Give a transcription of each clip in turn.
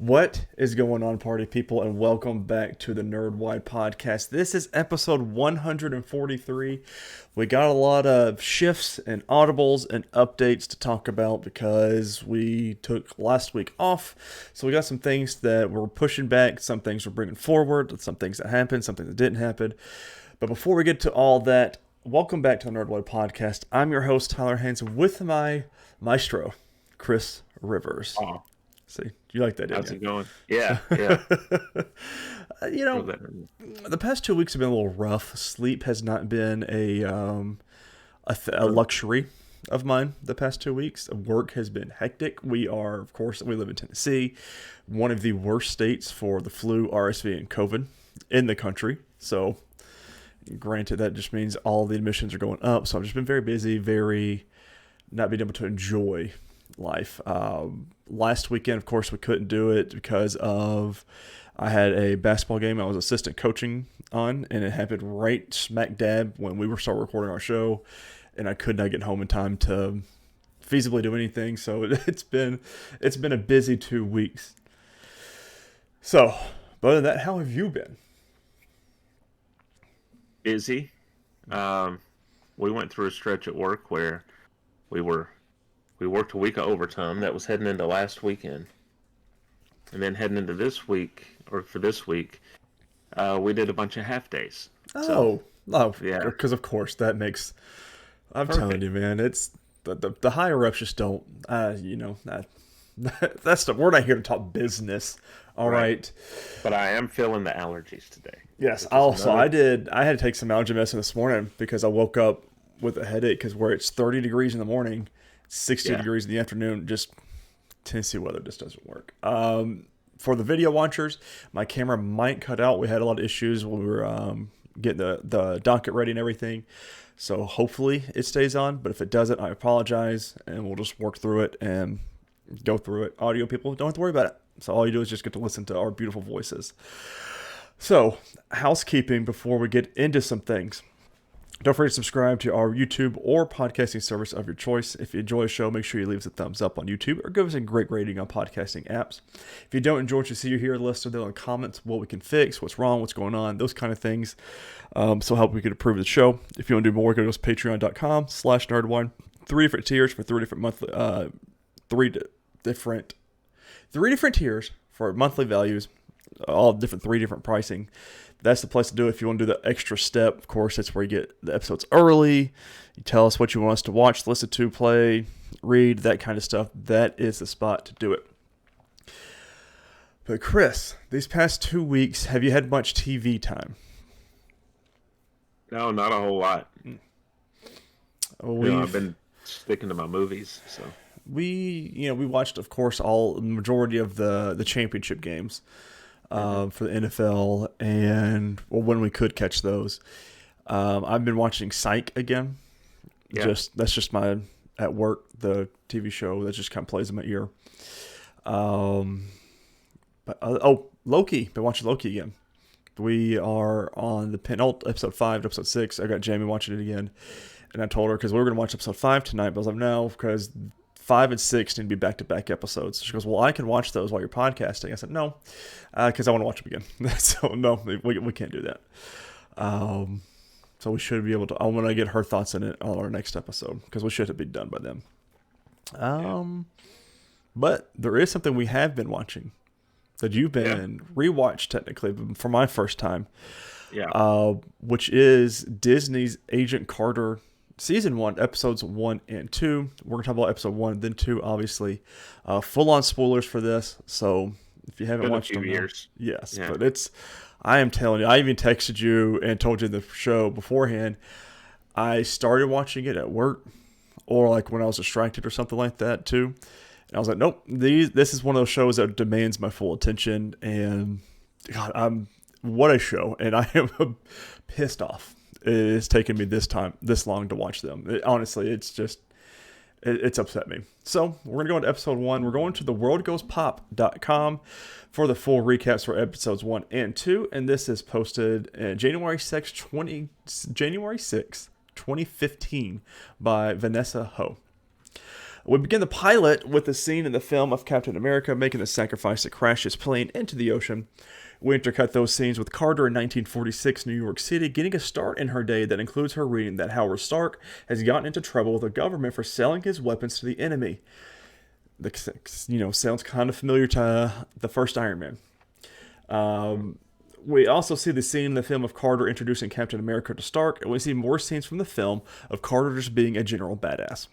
What is going on, party people, and welcome back to the Nerdwide podcast. This is episode 143. We got a lot of shifts and audibles and updates to talk about because we took last week off. So we got some things that we're pushing back, some things we're bringing forward, some things that happened, something that didn't happen. But before we get to all that, welcome back to the Nerdwide podcast. I'm your host, Tyler Hanson, with my Maestro, Chris Rivers. Oh, See, you like that, how's didn't it going? Yeah, yeah. you? The past 2 weeks have been a little rough. Sleep has not been a luxury of mine the past 2 weeks. Work has been hectic. We live in Tennessee, one of the worst states for the flu, RSV, and COVID in the country. So, granted, that just means all the admissions are going up. So I've just been very busy, very not being able to enjoy life. Last weekend, of course, we couldn't do it because I had a basketball game I was assistant coaching on, and it happened right smack dab when we were starting recording our show, and I could not get home in time to feasibly do anything. So it's been a busy 2 weeks. So, but other than that, how have you been? Busy. We went through a stretch at work where we worked a week of overtime. That was heading into last weekend. And then heading into this week, we did a bunch of half days. Oh, yeah. Because of course that makes. I'm Perfect. telling you, man, it's the higher ups just don't. That's we're not here to talk business. All right. But I am feeling the allergies today. Yes. Also, I had to take some allergy medicine this morning because I woke up with a headache because where it's 30 degrees in the morning, 60 degrees in the afternoon, just Tennessee weather just doesn't work. For the video watchers, my camera might cut out. We had a lot of issues when we were getting the docket ready and everything. So hopefully it stays on. But if it doesn't, I apologize, and we'll just work through it and go through it. Audio people, don't have to worry about it. So all you do is just get to listen to our beautiful voices. So, housekeeping before we get into some things. Don't forget to subscribe to our YouTube or podcasting service of your choice. If you enjoy the show, make sure you leave us a thumbs up on YouTube or give us a great rating on podcasting apps. If you don't enjoy what you see or hear, let us know down in the comments what we can fix, what's wrong, what's going on, those kind of things. So help we can improve the show. If you want to do more, go to patreon.com/nerdwide. 3 different tiers for 3 different monthly, three different tiers for monthly values, all different 3 different pricing. That's the place to do it. If you want to do the extra step, of course, that's where you get the episodes early. You tell us what you want us to watch, listen to, play, read, that kind of stuff. That is the spot to do it. But Chris, these past 2 weeks, have you had much TV time? No, not a whole lot. Well, I've been sticking to my movies. So we watched, of course, the majority of the championship games. For the NFL, and when we could catch those. I've been watching Psych again. Yeah. That's just my at work, the TV show that just kind of plays in my ear. Loki. Been watching Loki again. We are on the episode 5 to episode 6. I got Jamie watching it again, and I told her because we were going to watch episode 5 tonight, but I was like, no, because 5 and 6 need to be back-to-back episodes. She goes, well, I can watch those while you're podcasting. I said, no, because I want to watch them again. So, no, we can't do that. So we should be able to. I want to get her thoughts on it on our next episode, because we should have been done by then. But there is something we have been watching that you've been rewatched, technically, for my first time. Yeah. Which is Disney's Agent Carter Season 1, Episodes 1 and 2. We're going to talk about Episode 1, then 2, obviously. Full-on spoilers for this, so if you haven't watched them, years. Yes, yeah. But I am telling you, I even texted you and told you the show beforehand. I started watching it at work, or like when I was distracted or something like that, too. And I was like, nope, this is one of those shows that demands my full attention, and God, what a show, and I am pissed off. It's taken me this long to watch them. Honestly, it's upset me. So we're going to go into episode 1. We're going to theworldgoespop.com for the full recaps for episodes 1 and 2. And this is posted January 6, 2015 by Vanessa Ho. We begin the pilot with the scene in the film of Captain America making the sacrifice to crash his plane into the ocean. We intercut those scenes with Carter in 1946 New York City getting a start in her day that includes her reading that Howard Stark has gotten into trouble with the government for selling his weapons to the enemy. Sounds kind of familiar to the first Iron Man. We also see the scene in the film of Carter introducing Captain America to Stark, and we see more scenes from the film of Carter just being a general badass.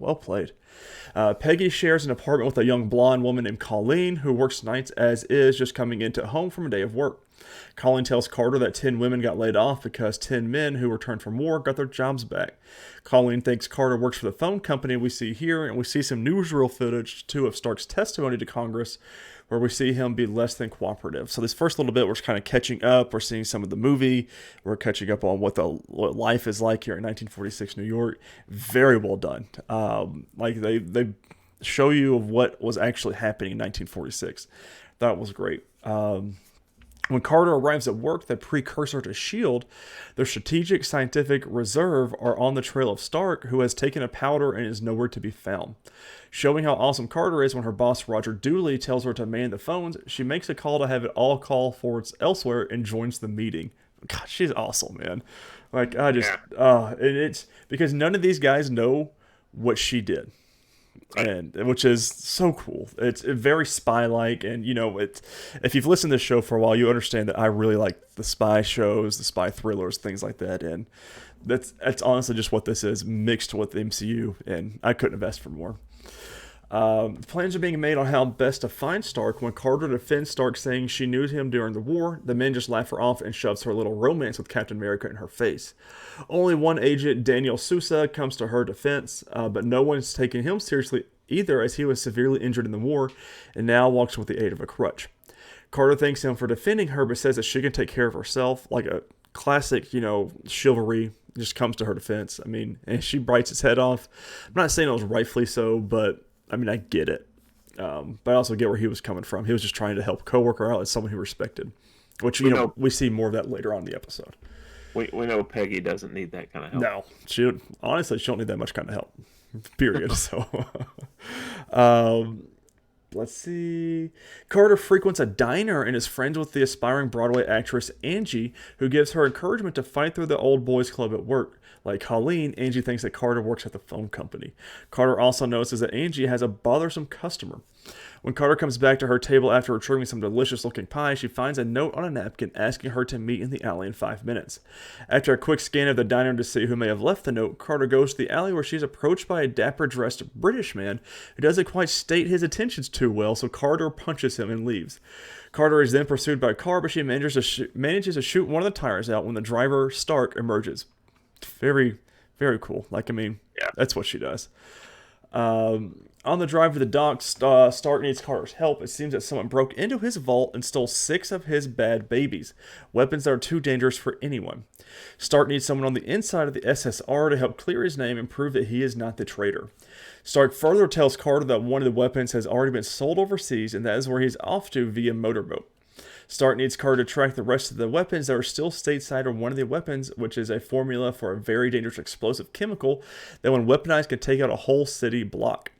Well played. Peggy shares an apartment with a young blonde woman named Colleen, who works nights as is, just coming into home from a day of work. Colleen tells Carter that 10 women got laid off because 10 men who returned from war got their jobs back. Colleen thinks Carter works for the phone company we see here, and we see some newsreel footage, too, of Stark's testimony to Congress, where we see him be less than cooperative. So this first little bit, we're kind of catching up. We're seeing some of the movie. We're catching up on what life is like here in 1946 New York. Very well done. They show you of what was actually happening in 1946. That was great. When Carter arrives at work, the precursor to S.H.I.E.L.D., their strategic scientific reserve are on the trail of Stark, who has taken a powder and is nowhere to be found. Showing how awesome Carter is, when her boss Roger Dooley tells her to man the phones, she makes a call to have it all call forwards elsewhere and joins the meeting. God, she's awesome, man. It's because none of these guys know what she did. And which is so cool. It's very spy-like, and if you've listened to this show for a while, you understand that I really like the spy shows, the spy thrillers, things like that, and that's honestly just what this is mixed with the MCU, and I couldn't have asked for more. Plans are being made on how best to find Stark. When Carter defends Stark, saying she knew him during the war, the men just laugh her off and shoves her little romance with Captain America in her face. Only one agent, Daniel Sousa, comes to her defense, but no one's taking him seriously either, as he was severely injured in the war and now walks with the aid of a crutch. Carter thanks him for defending her, but says that she can take care of herself, like a classic, chivalry. Just comes to her defense. And she bites his head off. I'm not saying it was rightfully so, but I get it. But I also get where he was coming from. He was just trying to help a coworker out as someone he respected, which, we see more of that later on in the episode. We know Peggy doesn't need that kind of help. No, she don't need that much kind of help. Period. So, let's see. Carter frequents a diner and is friends with the aspiring Broadway actress Angie, who gives her encouragement to fight through the old boys club at work. Like Colleen, Angie thinks that Carter works at the phone company. Carter also notices that Angie has a bothersome customer. When Carter comes back to her table after retrieving some delicious-looking pie, she finds a note on a napkin asking her to meet in the alley in 5 minutes. After a quick scan of the diner to see who may have left the note, Carter goes to the alley where she's approached by a dapper-dressed British man who doesn't quite state his intentions too well, so Carter punches him and leaves. Carter is then pursued by a car, but she manages to shoot one of the tires out when the driver, Stark, emerges. Very, very cool. That's what she does. On the drive to the docks, Stark needs Carter's help. It seems that someone broke into his vault and stole 6 of his bad babies, weapons that are too dangerous for anyone. Stark needs someone on the inside of the SSR to help clear his name and prove that he is not the traitor. Stark further tells Carter that one of the weapons has already been sold overseas, and that is where he's off to via motorboat. Stark needs Carter to track the rest of the weapons that are still stateside, or one of the weapons, which is a formula for a very dangerous explosive chemical that when weaponized can take out a whole city block.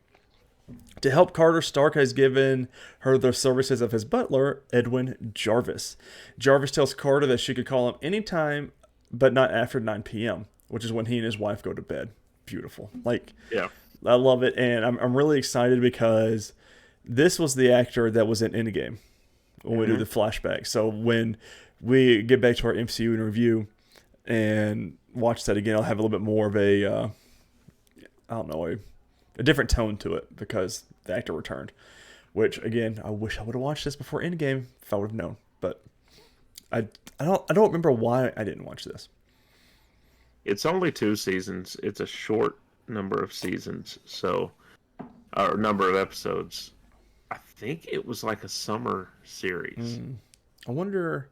To help Carter, Stark has given her the services of his butler, Edwin Jarvis. Jarvis tells Carter that she could call him anytime, but not after 9 p.m., which is when he and his wife go to bed. Beautiful. Yeah. I love it, and I'm really excited because this was the actor that was in Endgame when we do the flashback. So when we get back to our MCU and review and watch that again, I'll have a little bit more of a different tone to it because the actor returned. Which, again, I wish I would have watched this before Endgame if I would have known. But I don't remember why I didn't watch this. It's only 2 seasons. It's a short number of seasons, or number of episodes. I think it was like a summer series. I wonder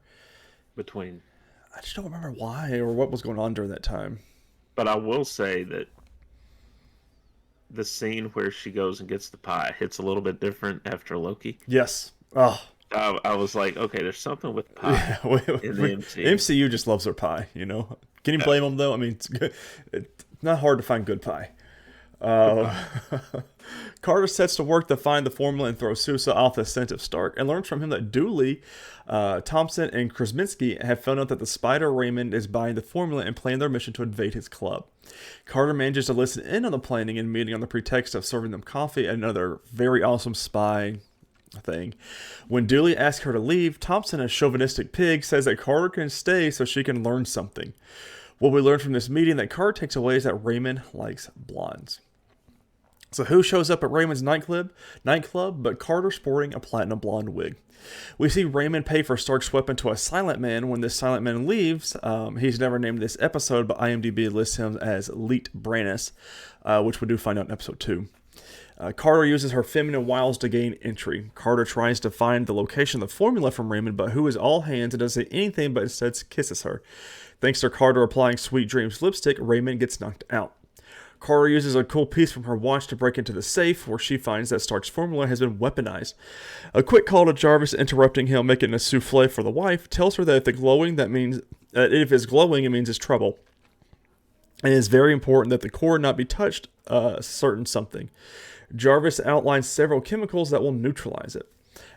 between. I just don't remember why or what was going on during that time. But I will say that the scene where she goes and gets the pie hits a little bit different after Loki. Yes. Oh. I was like, okay, there's something with pie in the MCU. MCU just loves their pie, Can you blame them, though? It's good. It's not hard to find good pie. Uh, Carter sets to work to find the formula and throw Sousa off the scent of Stark, and learns from him that Dooley, Thompson, and Krasinski have found out that the Spider Raymond is buying the formula and plan their mission to invade his club. Carter manages to listen in on the planning and meeting on the pretext of serving them coffee, another very awesome spy thing. When Dooley asks her to leave, Thompson, a chauvinistic pig, says that Carter can stay so she can learn something. What we learn from this meeting that Carter takes away is that Raymond likes blondes. So who shows up at Raymond's nightclub but Carter sporting a platinum blonde wig. We see Raymond pay for Stark's weapon to a silent man. When this silent man leaves, he's never named this episode, but IMDb lists him as Leet Brannis, which we do find out in episode 2. Carter uses her feminine wiles to gain entry. Carter tries to find the location of the formula from Raymond, but who is all hands and doesn't say anything but instead kisses her. Thanks to Carter applying Sweet Dreams lipstick, Raymond gets knocked out. Carter uses a cool piece from her watch to break into the safe, where she finds that Stark's formula has been weaponized. A quick call to Jarvis, interrupting him, making a souffle for the wife, tells her that if it's glowing, it means it's trouble. And it is very important that the core not be touched, certain something. Jarvis outlines several chemicals that will neutralize it.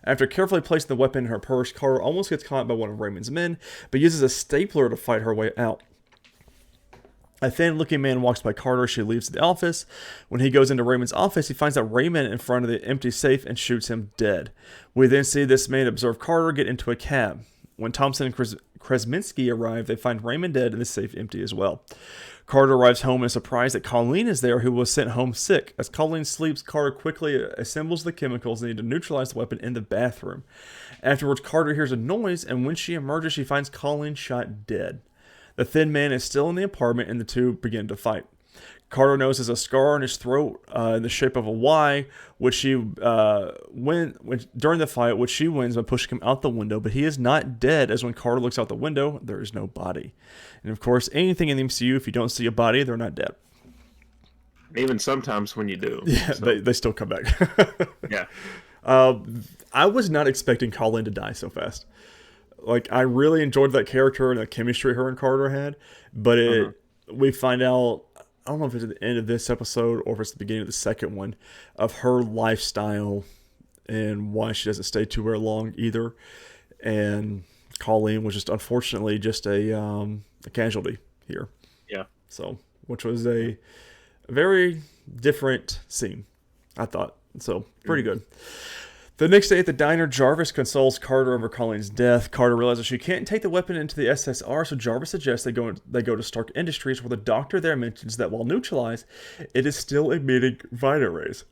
After carefully placing the weapon in her purse, Carter almost gets caught by one of Raymond's men, but uses a stapler to fight her way out. A thin-looking man walks by Carter as she leaves the office. When he goes into Raymond's office, he finds that Raymond in front of the empty safe and shoots him dead. We then see this man observe Carter get into a cab. When Thompson and Krasinski arrive, they find Raymond dead and the safe empty as well. Carter arrives home and is surprised that Colleen is there, who was sent home sick. As Colleen sleeps, Carter quickly assembles the chemicals needed to neutralize the weapon in the bathroom. Afterwards, Carter hears a noise, and when she emerges, she finds Colleen shot dead. The thin man is still in the apartment, and the two begin to fight. Carter notices a scar on his throat in the shape of a Y, during the fight, which she wins by pushing him out the window, but he is not dead, as when Carter looks out the window, there is no body. And of course, anything in the MCU, if you don't see a body, they're not dead. Even sometimes when you do. Yeah, so. they still come back. Yeah. I was not expecting Colleen to die so fast. Like, I really enjoyed that character and the chemistry her and Carter had, but we find out, I don't know if it's at the end of this episode or if it's the beginning of the second one, of her lifestyle and why she doesn't stay too very long either. And Colleen was just, unfortunately, just a casualty here. Yeah. So, which was a very different scene, I thought. So, pretty good. The next day at the diner, Jarvis consoles Carter over Colleen's death. Carter realizes she can't take the weapon into the SSR, so Jarvis suggests they go to Stark Industries, where the doctor there mentions that while neutralized, it is still emitting Vita rays.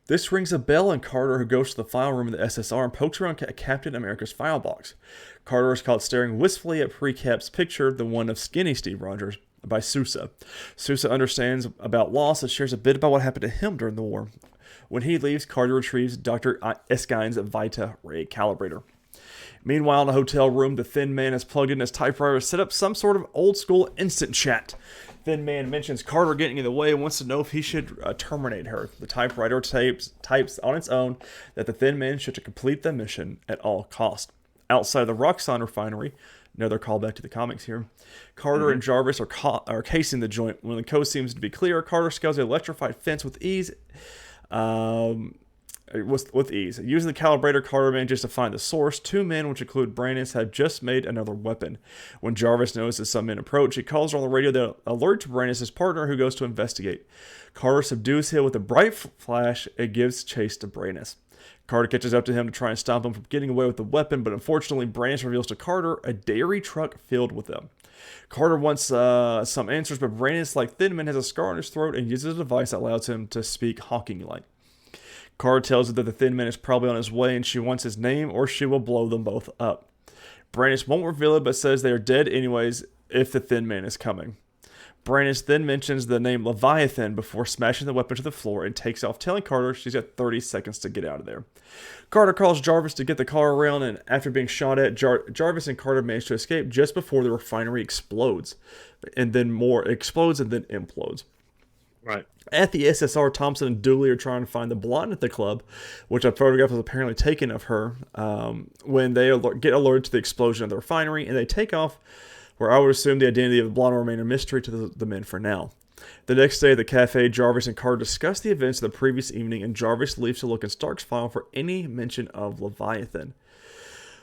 This rings a bell, and Carter, who goes to the file room in the SSR and pokes around Captain America's file box. Carter is caught staring wistfully at Precap's picture, the one of skinny Steve Rogers, by Sousa. Sousa understands about loss and shares a bit about what happened to him during the war. When he leaves, Carter retrieves Dr. Eskine's Vita Ray calibrator. Meanwhile, in a hotel room, the Thin Man is plugged in his typewriter to set up some sort of old-school instant chat. Thin Man mentions Carter getting in the way and wants to know if he should terminate her. The typewriter types on its own that the Thin Man should complete the mission at all costs. Outside the Roxxon refinery, another callback to the comics here, Carter and Jarvis are casing the joint. When the coast seems to be clear, Carter scales the electrified fence with ease. Using the calibrator, Carter manages to find the source. Two men, which include Brannis, have just made another weapon. When Jarvis notices some men approach, he calls on the radio to alert Brannis, his partner, who goes to investigate. Carter subdues him with a bright flash and gives chase to Brannis. Carter catches up to him to try and stop him from getting away with the weapon, but unfortunately, Brannis reveals to Carter a dairy truck filled with them. Carter wants some answers, but Brannis, like Thin Man, has a scar on his throat and uses a device that allows him to speak Hawking-like. Carter tells her that the Thin Man is probably on his way and she wants his name or she will blow them both up. Brannis won't reveal it, but says they are dead anyways if the Thin Man is coming. Brannis then mentions the name Leviathan before smashing the weapon to the floor and takes off, telling Carter she's got 30 seconds to get out of there. Carter calls Jarvis to get the car around, and after being shot at, Jarvis and Carter manage to escape just before the refinery explodes. And then implodes. Right. At the SSR, Thompson and Dooley are trying to find the blonde at the club, which a photograph was apparently taken of her, when they get alerted to the explosion of the refinery, and they take off where I would assume the identity of the blonde will remain a mystery to the men for now. The next day at the cafe, Jarvis and Carter discuss the events of the previous evening, and Jarvis leaves to look in Stark's file for any mention of Leviathan.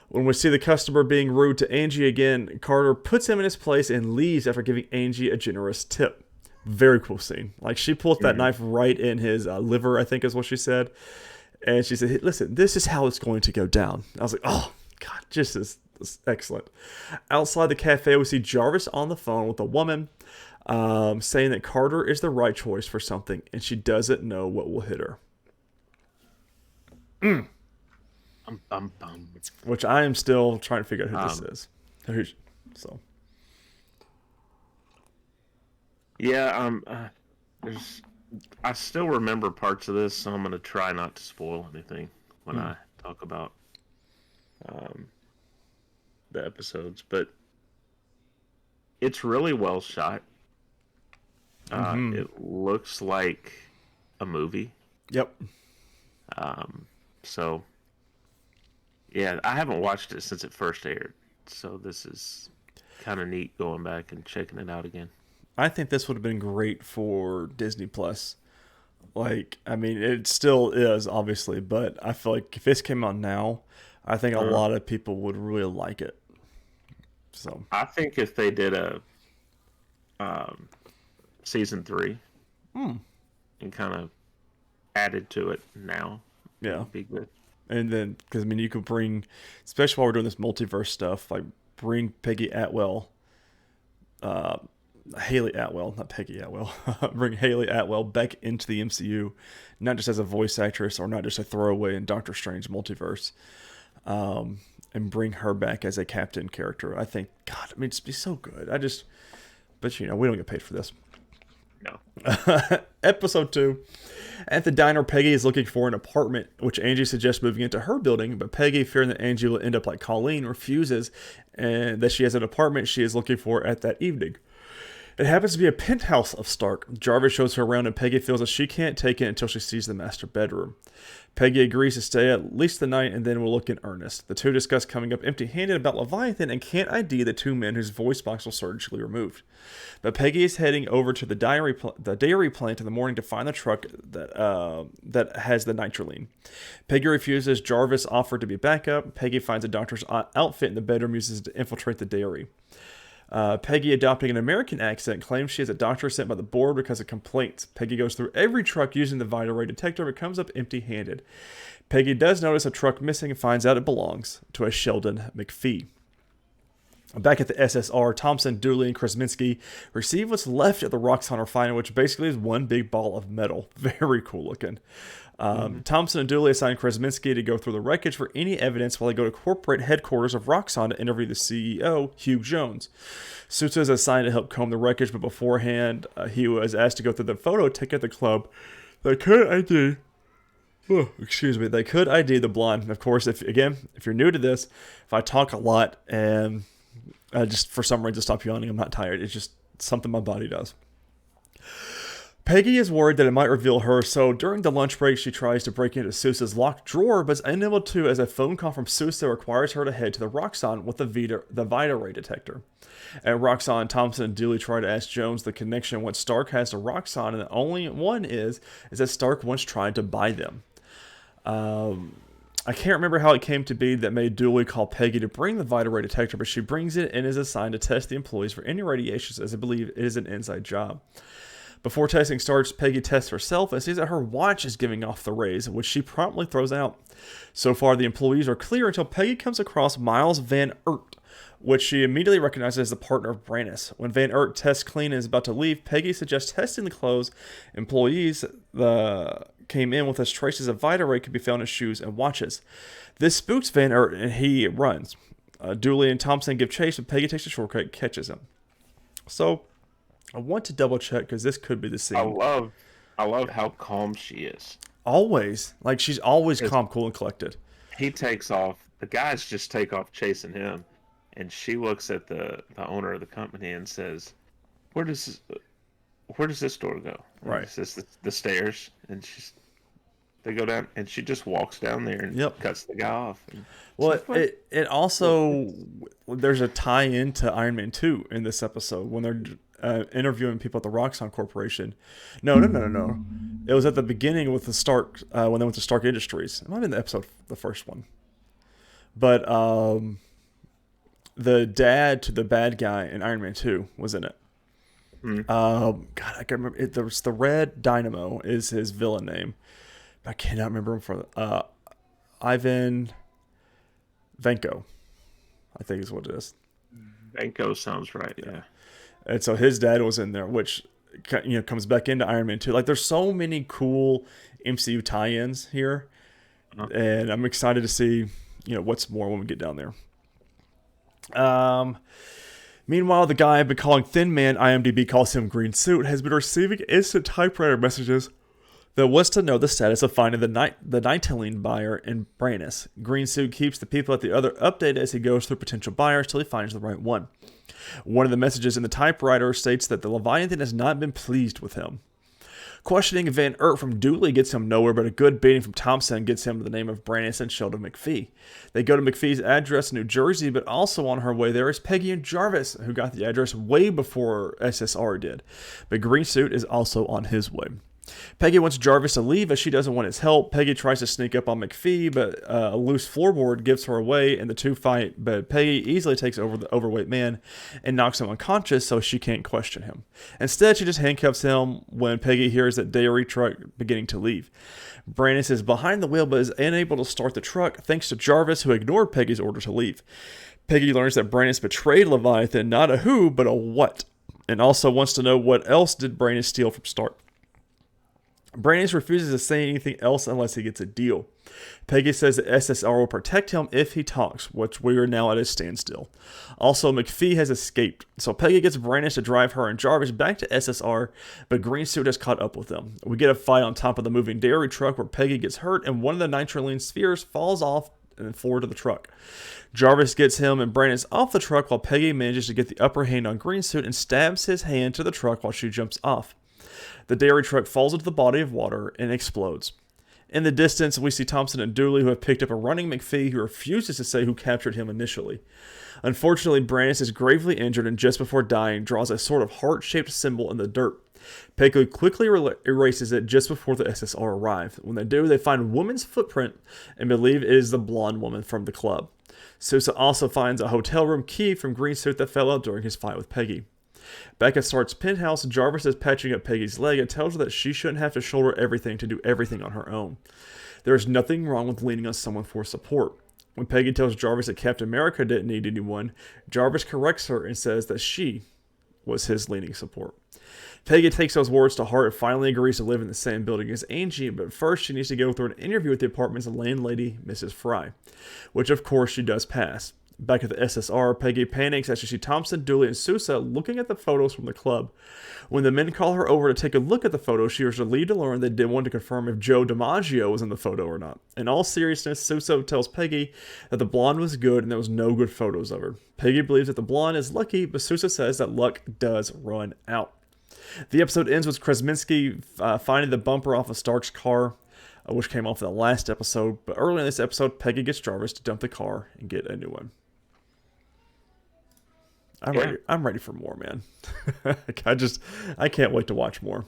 When we see the customer being rude to Angie again, Carter puts him in his place and leaves after giving Angie a generous tip. Very cool scene. Like, she pulls that knife right in his liver, I think is what she said. And she said, hey, listen, this is how it's going to go down. I was like, oh, God, just this excellent. Outside the cafe, we see Jarvis on the phone with a woman saying that Carter is the right choice for something, and she doesn't know what will hit her. Which I am still trying to figure out who this is. So. Yeah, I still remember parts of this, so I'm going to try not to spoil anything when I talk about the episodes. But it's really well shot. It looks like a movie. Yep. So, yeah, I haven't watched it since it first aired. So this is kind of neat going back and checking it out again. I think this would have been great for Disney Plus. Like, I mean, it still is, obviously, but I feel like if this came out now, I think a lot of people would really like it. So I think if they did a season 3 and kind of added to it now, it'd be good. And then, because I mean, you could bring, especially while we're doing this multiverse stuff, like bring Peggy Atwell, Haley Atwell, not Peggy Atwell, bring Haley Atwell back into the MCU, not just as a voice actress or not just a throwaway in Doctor Strange multiverse, and bring her back as a captain character. I think, God, I mean, it'd be so good. But you know, we don't get paid for this. No. Episode 2. At the diner, Peggy is looking for an apartment, which Angie suggests moving into her building, but Peggy, fearing that Angie will end up like Colleen, refuses, and that she has an apartment she is looking for at that evening. It happens to be a penthouse of Stark. Jarvis shows her around, and Peggy feels that she can't take it until she sees the master bedroom. Peggy agrees to stay at least the night and then will look in earnest. The two discuss coming up empty-handed about Leviathan and can't ID the two men whose voice box was surgically removed. But Peggy is heading over to the dairy plant in the morning to find the truck that has the nitroline. Peggy refuses. Jarvis offered to be backup. Peggy finds a doctor's outfit in the bedroom, uses it to infiltrate the dairy. Peggy, adopting an American accent, claims she is a doctor sent by the board because of complaints. Peggy goes through every truck using the vital ray detector but comes up empty-handed. Peggy does notice a truck missing and finds out it belongs to a Sheldon McPhee. Back at the SSR, Thompson, Dooley, and Krasinski receive what's left of the Roxxon refinery, which basically is one big ball of metal. Very cool looking. Thompson and Dooley assign Krasinski to go through the wreckage for any evidence while they go to corporate headquarters of Roxxon to interview the CEO, Hugh Jones. Sousa is assigned to help comb the wreckage, but beforehand, he was asked to go through the photo taken at the club. They could ID the blonde. Of course, if you're new to this, if I talk a lot and just for some reason stop yawning, I'm not tired. It's just something my body does. Peggy is worried that it might reveal her, so during the lunch break, she tries to break into Sousa's locked drawer, but is unable to as a phone call from Sousa requires her to head to the Roxxon with the Vita Ray detector. At Roxxon, Thompson and Dooley try to ask Jones the connection what Stark has to Roxxon, and the only one is that Stark once tried to buy them. I can't remember how it came to be that made Dooley call Peggy to bring the Vita Ray detector, but she brings it and is assigned to test the employees for any radiations, as I believe it is an inside job. Before testing starts, Peggy tests herself and sees that her watch is giving off the rays, which she promptly throws out. So far, the employees are clear until Peggy comes across Miles Van Ert, which she immediately recognizes as the partner of Brannis. When Van Ert tests clean and is about to leave, Peggy suggests testing the clothes. Employees came in with as traces of Vita Ray could be found in shoes and watches. This spooks Van Ert and he runs. Dooley and Thompson give chase, but Peggy takes a shortcut and catches him. So I want to double check because this could be the scene. I love how calm she is. Always. Like, she's always calm, cool, and collected. He takes off. The guys just take off chasing him. And she looks at the owner of the company and says, where does this door go? Right. It's just the stairs. And They go down, and she just walks down there and Yep. cuts the guy off. And Well, it also there's a tie-in to Iron Man 2 in this episode when they're interviewing people at the Roxxon Corporation. No. It was at the beginning with the Stark when they went to Stark Industries. It might have been the episode, the first one. But the dad to the bad guy in Iron Man 2 was in it. God, I can't remember. There was the Red Dynamo is his villain name. I cannot remember him for Ivan Venko, I think is what it is. Banco sounds right. Yeah. And so his dad was in there, which comes back into Iron Man 2. Like, there's so many cool MCU tie-ins here, and I'm excited to see what's more when we get down there. Meanwhile, the guy I've been calling Thin Man, IMDb calls him Green Suit, has been receiving instant typewriter messages that wants to know the status of finding the Nightling buyer in Brandis. Green Suit keeps the people at the other updated as he goes through potential buyers till he finds the right one. One of the messages in the typewriter states that the Leviathan has not been pleased with him. Questioning Van Ert from Dooley gets him nowhere, but a good beating from Thompson gets him the name of Brandis and Sheldon McPhee. They go to McPhee's address in New Jersey, but also on her way there is Peggy and Jarvis, who got the address way before SSR did. But Green Suit is also on his way. Peggy wants Jarvis to leave as she doesn't want his help. Peggy tries to sneak up on McPhee, but a loose floorboard gives her away, and the two fight, but Peggy easily takes over the overweight man and knocks him unconscious so she can't question him. Instead, she just handcuffs him when Peggy hears that dairy truck beginning to leave. Brandis is behind the wheel but is unable to start the truck thanks to Jarvis, who ignored Peggy's order to leave. Peggy learns that Brandis betrayed Leviathan, not a who, but a what, and also wants to know what else did Brandis steal from Stark. Brandis refuses to say anything else unless he gets a deal. Peggy says that SSR will protect him if he talks, which we are now at a standstill. Also, McPhee has escaped, so Peggy gets Brandis to drive her and Jarvis back to SSR, but Green Suit has caught up with them. We get a fight on top of the moving dairy truck where Peggy gets hurt and one of the nitroline spheres falls off and forward to the truck. Jarvis gets him and Brandis off the truck while Peggy manages to get the upper hand on Green Suit and stabs his hand to the truck while she jumps off. The dairy truck falls into the body of water and explodes. In the distance, we see Thompson and Dooley, who have picked up a running McPhee who refuses to say who captured him initially. Unfortunately, Brandis is gravely injured and just before dying draws a sort of heart-shaped symbol in the dirt. Peggy quickly erases it just before the SSR arrive. When they do, they find a woman's footprint and believe it is the blonde woman from the club. Sousa also finds a hotel room key from Green Suit that fell out during his fight with Peggy. Back at Stark's penthouse, Jarvis is patching up Peggy's leg and tells her that she shouldn't have to shoulder everything to do everything on her own. There is nothing wrong with leaning on someone for support. When Peggy tells Jarvis that Captain America didn't need anyone, Jarvis corrects her and says that she was his leading support. Peggy takes those words to heart and finally agrees to live in the same building as Angie, but first she needs to go through an interview with the apartment's landlady, Mrs. Fry, which of course she does pass. Back at the SSR, Peggy panics as she sees Thompson, Dooley, and Sousa looking at the photos from the club. When the men call her over to take a look at the photos, she is relieved to learn they didn't want to confirm if Joe DiMaggio was in the photo or not. In all seriousness, Sousa tells Peggy that the blonde was good and there was no good photos of her. Peggy believes that the blonde is lucky, but Sousa says that luck does run out. The episode ends with Krasinski finding the bumper off of Stark's car, which came off in the last episode. But early in this episode, Peggy gets Jarvis to dump the car and get a new one. I'm ready for more, man. I can't wait to watch more.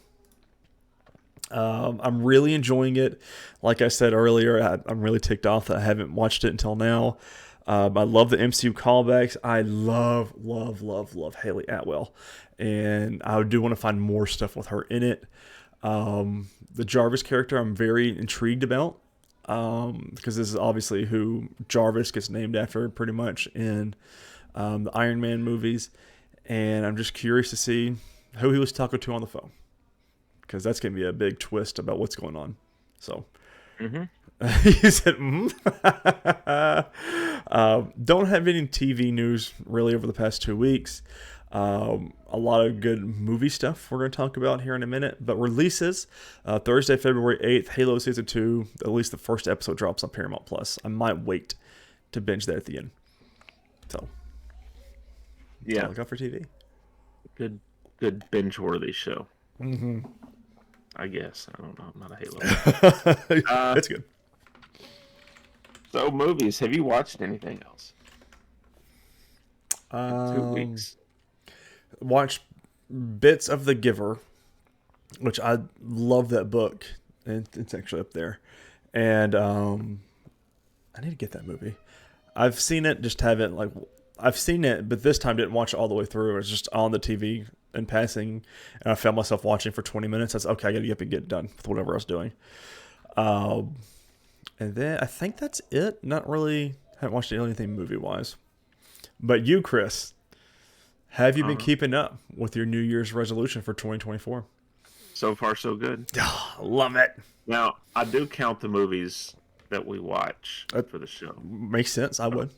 I'm really enjoying it. Like I said earlier, I'm really ticked off that I haven't watched it until now. I love the MCU callbacks. I love Haley Atwell. And I do want to find more stuff with her in it. The Jarvis character I'm very intrigued about. Because this is obviously who Jarvis gets named after pretty much in the Iron Man movies. And I'm just curious to see who he was talking to on the phone. Because that's going to be a big twist about what's going on. So, he said, don't have any TV news really over the past 2 weeks. A lot of good movie stuff we're going to talk about here in a minute. But releases, Thursday, February 8th, Halo Season 2. At least the first episode drops on Paramount Plus. I might wait to binge that at the end. So, yeah, look out for TV. Good binge-worthy show. I guess. I don't know. I'm not a Halo. That's good. So movies. Have you watched anything else in 2 weeks? Watched bits of The Giver, which I love that book, and it's actually up there. And I need to get that movie. I've seen it, just haven't I've seen it, but this time didn't watch it all the way through. It was just on the TV in passing, and I found myself watching for 20 minutes. I was okay. I got to get up and get done with whatever I was doing. And then I think that's it. Not really. Haven't watched anything movie wise. But you, Chris, have you been keeping up with your New Year's resolution for 2024? So far, so good. Love it. Now, I do count the movies that we watch for the show. Makes sense. I would.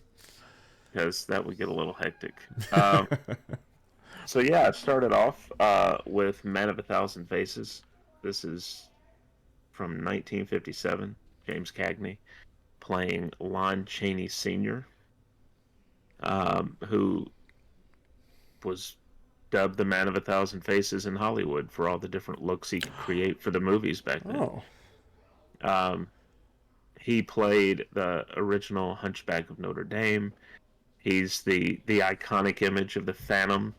Because that would get a little hectic. So, yeah, I started off with Man of a Thousand Faces. This is from 1957. James Cagney playing Lon Chaney Sr., who was dubbed the Man of a Thousand Faces in Hollywood for all the different looks he could create for the movies back then. He played the original Hunchback of Notre Dame. He's the iconic image of the Phantom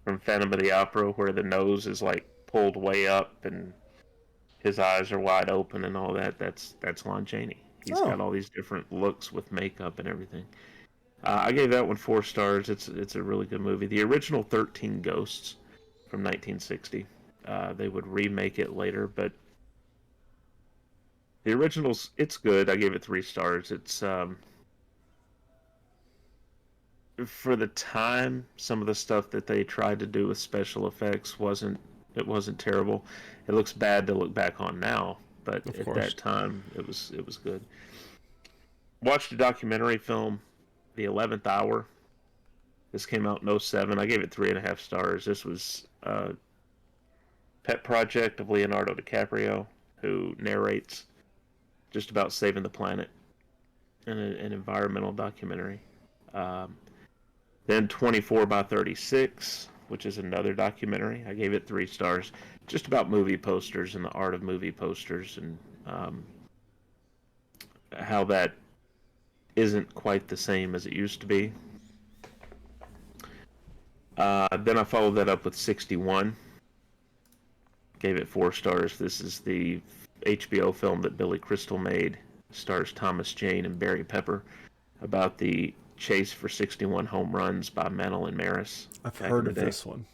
from Phantom of the Opera, where the nose is like pulled way up and his eyes are wide open and all that. That's Lon Chaney. He's got all these different looks with makeup and everything. I gave that one 4 stars. It's a really good movie. The original 13 Ghosts from 1960. They would remake it later, but the original's it's good. I gave it 3 stars. It's for the time, some of the stuff that they tried to do with special effects wasn't terrible. It looks bad to look back on now, but at that time it was good. Watched a documentary film, The 11th Hour. This came out in 2007. I gave it 3.5 stars. This was a pet project of Leonardo DiCaprio, who narrates just about saving the planet in an environmental documentary. Then 24 by 36, which is another documentary. I gave it 3 stars. Just about movie posters and the art of movie posters and how that isn't quite the same as it used to be. Then I followed that up with 61. Gave it 4 stars. This is the HBO film that Billy Crystal made. Stars Thomas Jane and Barry Pepper about the chase for 61 home runs by Mantle and Maris. I've heard of this one.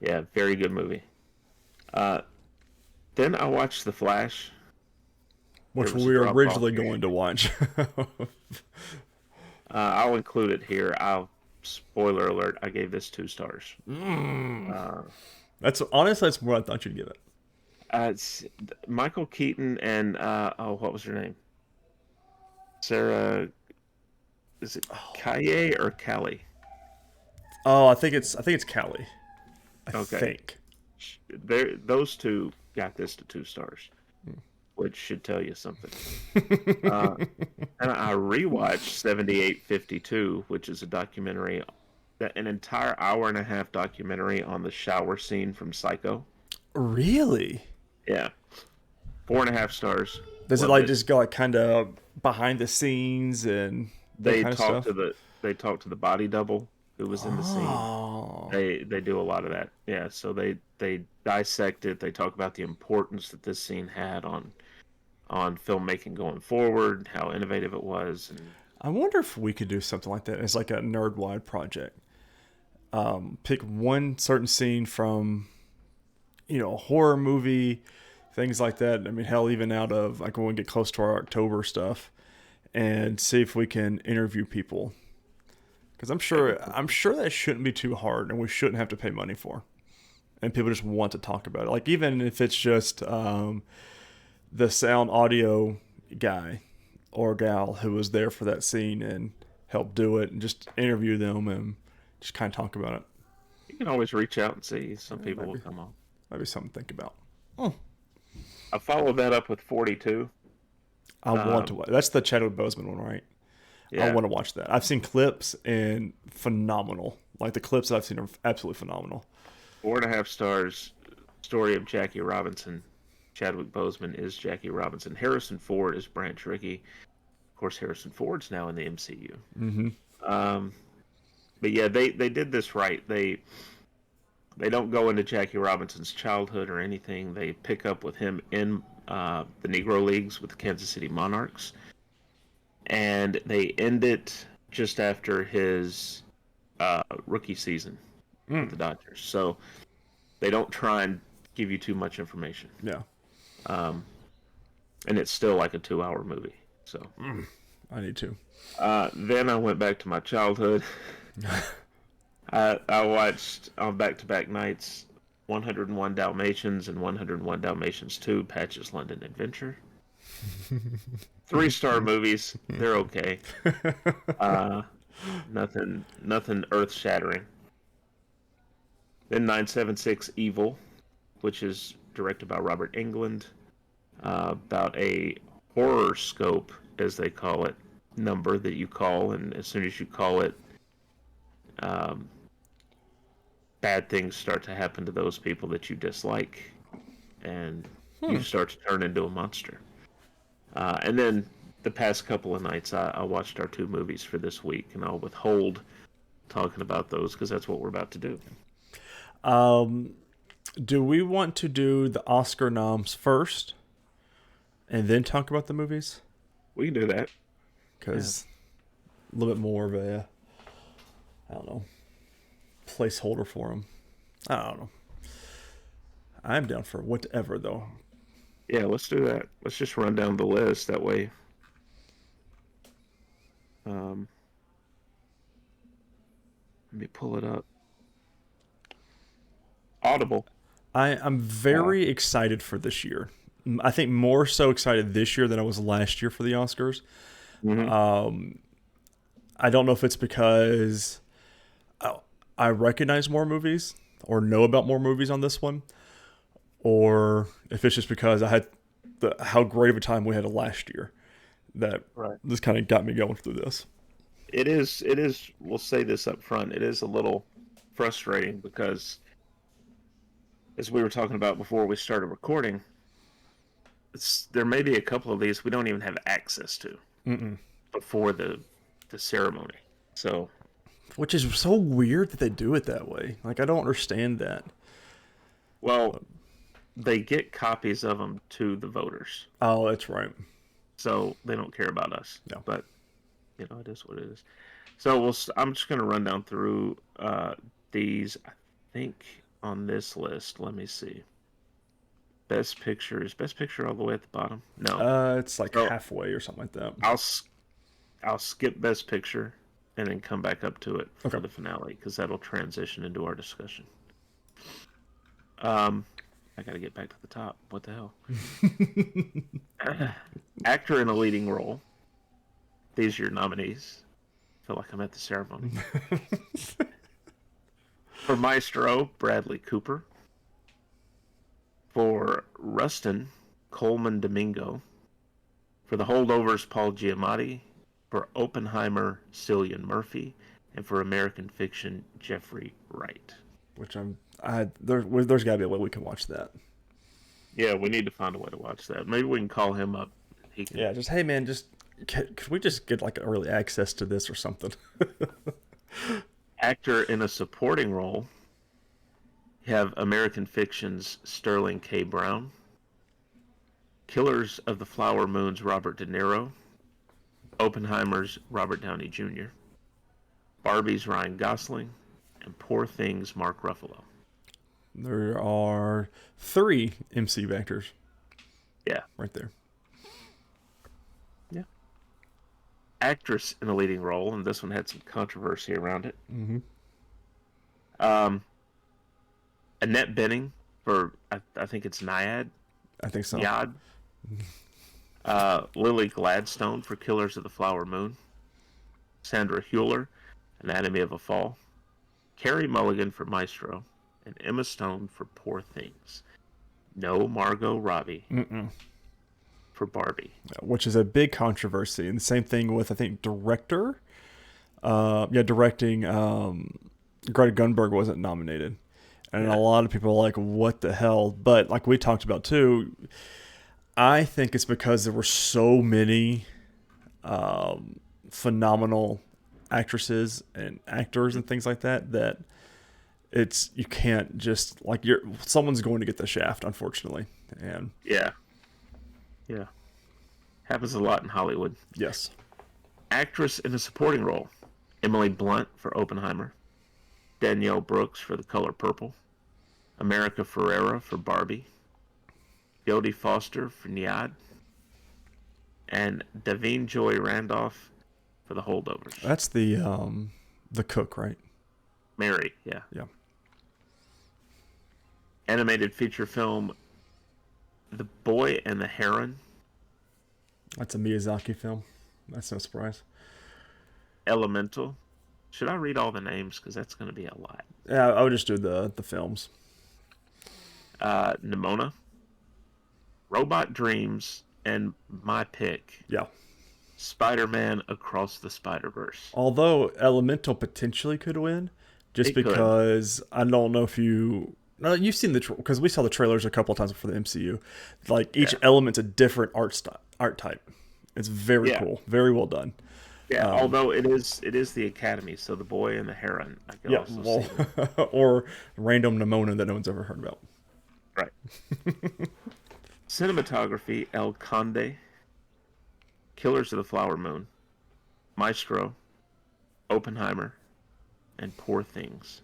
Yeah, very good movie. Then I watched The Flash, which we were originally going to watch. I'll include it here. Spoiler alert, I gave this 2 stars. That's honestly, that's more I thought you'd give it. It's Michael Keaton and what was her name? Sarah. Is it Kaye or Callie? Oh, I think it's Callie. I think. Those two got this to 2 stars, which should tell you something. And I rewatched 7852, which is a documentary, an entire 1.5-hour documentary on the shower scene from Psycho. Really? Yeah. 4.5 stars. Does it just go kind of behind the scenes and they talk to the body double who was in the scene. They do a lot of that. Yeah, so they dissect it. They talk about the importance that this scene had on filmmaking going forward, how innovative it was. And I wonder if we could do something like that as like a Nerdwide project. Pick one certain scene from, a horror movie, things like that. I mean, hell, even out of like when we get close to our October stuff, and see if we can interview people. Because I'm sure that shouldn't be too hard, and we shouldn't have to pay money for. And people just want to talk about it. Like even if it's just the sound audio guy or gal who was there for that scene and helped do it, and just interview them and just kind of talk about it. You can always reach out and see. Some people will come on. Maybe something to think about. I followed that up with 42. I want to watch. That's the Chadwick Boseman one, right? Yeah. I want to watch that. I've seen clips and phenomenal. Like the clips that I've seen are absolutely phenomenal. 4.5 stars. story of Jackie Robinson. Chadwick Boseman is Jackie Robinson. Harrison Ford is Branch Rickey. Of course, Harrison Ford's now in the MCU. Mm-hmm. But yeah, they did this right. They don't go into Jackie Robinson's childhood or anything. They pick up with him in the Negro Leagues with the Kansas City Monarchs, and they end it just after his rookie season with the Dodgers. So they don't try and give you too much information. Yeah. And it's still like a 2-hour movie. So I need to. Then I went back to my childhood. I watched on back-to-back nights 101 Dalmatians and 101 Dalmatians 2, Patch's London Adventure. 3-star movies. They're okay. Nothing earth-shattering. Then 976 Evil, which is directed by Robert Englund, about a horror scope, as they call it, number that you call, and as soon as you call it, bad things start to happen to those people that you dislike, and you start to turn into a monster. And then the past couple of nights, I watched our 2 movies for this week, and I'll withhold talking about those because that's what we're about to do. Do we want to do the Oscar noms first and then talk about the movies? We can do that. Because a little bit more of a, I don't know, placeholder for them. I don't know. I'm down for whatever, though. Yeah, let's do that. Let's just run down the list. That way. Let me pull it up. Audible. I'm very excited for this year. I think more so excited this year than I was last year for the Oscars. Mm-hmm. I don't know if it's because I recognize more movies or know about more movies on this one, or if it's just because I had how great of a time we had last year that this kind of got me going through this. It is. We'll say this up front. It is a little frustrating because, as we were talking about before we started recording, there may be a couple of these we don't even have access to before the ceremony. So, which is so weird that they do it that way. Like, I don't understand that. Well, they get copies of them to the voters. Oh, that's right. So they don't care about us. No. But it is what it is. So I'm just going to run down through these. I think on this list, let me see. Best Picture, is Best Picture all the way at the bottom? No. It's like halfway or something like that. I'll skip Best Picture and then come back up to it for the finale because that'll transition into our discussion. I got to get back to the top. What the hell? Actor in a leading role. These are your nominees. I feel like I'm at the ceremony. For Maestro, Bradley Cooper. For Rustin, Coleman Domingo. For The Holdovers, Paul Giamatti. For Oppenheimer, Cillian Murphy. And for American Fiction, Jeffrey Wright. Which there's got to be a way we can watch that. Yeah, we need to find a way to watch that. Maybe we can call him up. He can... Yeah, just, hey man, could we just get like early access to this or something? Actor in a supporting role. You have American Fiction's Sterling K. Brown. Killers of the Flower Moon's Robert De Niro. Oppenheimer's Robert Downey Jr. Barbie's Ryan Gosling. And Poor Things' Mark Ruffalo. There are 3 MCU actors. Yeah. Right there. Yeah. Actress in a leading role, and this one had some controversy around it. Mm-hmm. Annette Bening for, I think it's Nyad. I think so. Yad. Lily Gladstone for Killers of the Flower Moon. Sandra Hüller, Anatomy of a Fall. Carey Mulligan for Maestro. And Emma Stone for Poor Things. No Margot Robbie for Barbie. Which is a big controversy. And the same thing with, I think, director. Directing. Greta Gerwig wasn't nominated. And a lot of people are like, what the hell? But like we talked about too, I think it's because there were so many phenomenal actresses and actors and things like that that you can't just like someone's going to get the shaft, unfortunately. And yeah, happens a lot in Hollywood. yes. Actress in a supporting role: Emily Blunt for Oppenheimer, Danielle Brooks for The Color Purple, America Ferrera for Barbie, Jodie Foster for Nyad, and Davine Joy Randolph for The Holdovers. That's the cook, right? Mary, yeah. Yeah. Animated feature film The Boy and the Heron. That's a Miyazaki film. That's no surprise. Elemental. Should I read all the names? Because that's going to be a lot. Yeah, I would just do the films. Nimona. Robot Dreams. And my pick. Yeah. Spider-Man Across the Spider-Verse. Although Elemental potentially could win, just because I don't know if you've seen because we saw the trailers a couple of times for the MCU. Like each element's a different art type. It's very cool, very well done. Yeah, although it is the Academy, so The Boy and the Heron. I can also see or random Nimona that no one's ever heard about. Right. Cinematography: El Conde, Killers of the Flower Moon, Maestro, Oppenheimer, and Poor Things.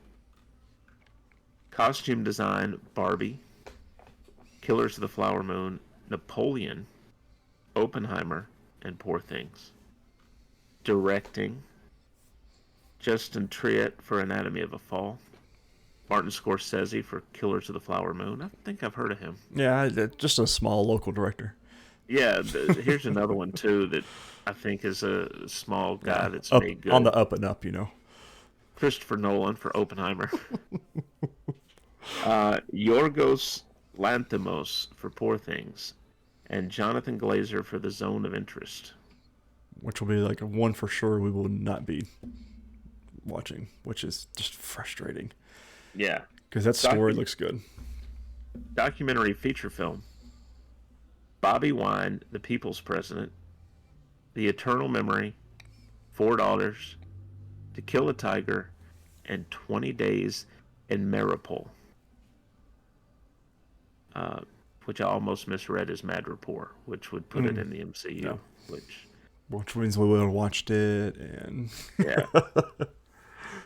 Costume design: Barbie, Killers of the Flower Moon, Napoleon, Oppenheimer, and Poor Things. Directing: Justin Triet for Anatomy of a Fall, Martin Scorsese for Killers of the Flower Moon. I think I've heard of him. Yeah, just a small local director. Yeah, here's another one too that I think is a small guy that's made good. On the up and up, Christopher Nolan for Oppenheimer. Yorgos Lanthimos for Poor Things, and Jonathan Glazer for The Zone of Interest. Which will be like a one for sure we will not be watching, which is just frustrating. Yeah. Because that story looks good. Documentary feature film: Bobby Wine, The People's President, The Eternal Memory, 4 Daughters, To Kill a Tiger, and 20 Days in Maripol. Which I almost misread as Mad Rapport, which would put it in the MCU. No. Which means we would have watched it. And yeah.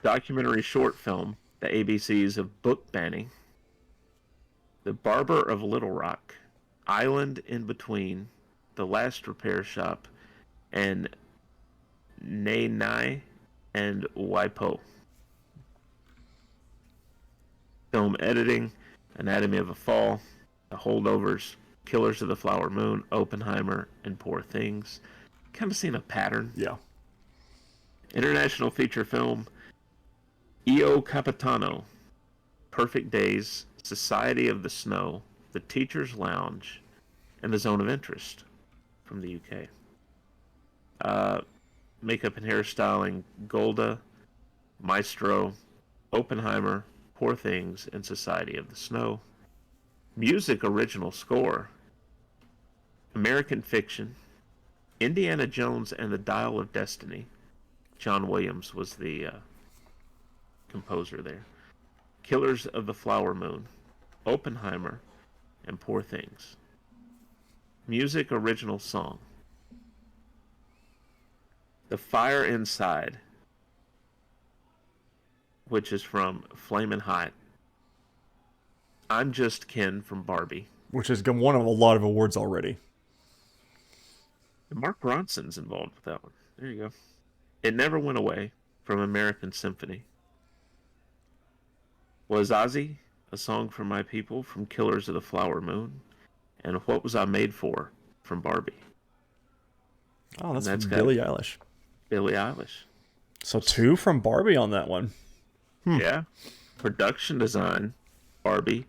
Documentary short film: The ABCs of Book Banning, The Barber of Little Rock, Island in Between, The Last Repair Shop, and Nay Nai and Waipo. Film editing: Anatomy of a Fall, The Holdovers, Killers of the Flower Moon, Oppenheimer, and Poor Things. Kind of seen a pattern. Yeah. International feature film: Io Capitano, Perfect Days, Society of the Snow, The Teacher's Lounge, and The Zone of Interest from the UK. Makeup and hairstyling: Golda, Maestro, Oppenheimer, Poor Things, and Society of the Snow. Music original score: American Fiction, Indiana Jones and the Dial of Destiny. John Williams was the composer there. Killers of the Flower Moon, Oppenheimer, and Poor Things. Music original song: The Fire Inside, which is from Flamin' Hot. I'm Just Ken from Barbie, which has won a lot of awards already. And Mark Ronson's involved with that one. There you go. It Never Went Away from American Symphony. Wazazi, A Song for My People from Killers of the Flower Moon. And What Was I Made For from Barbie. Oh, that's Billie Eilish. Billie Eilish. So 2 from Barbie on that one. Yeah. Production design: Barbie,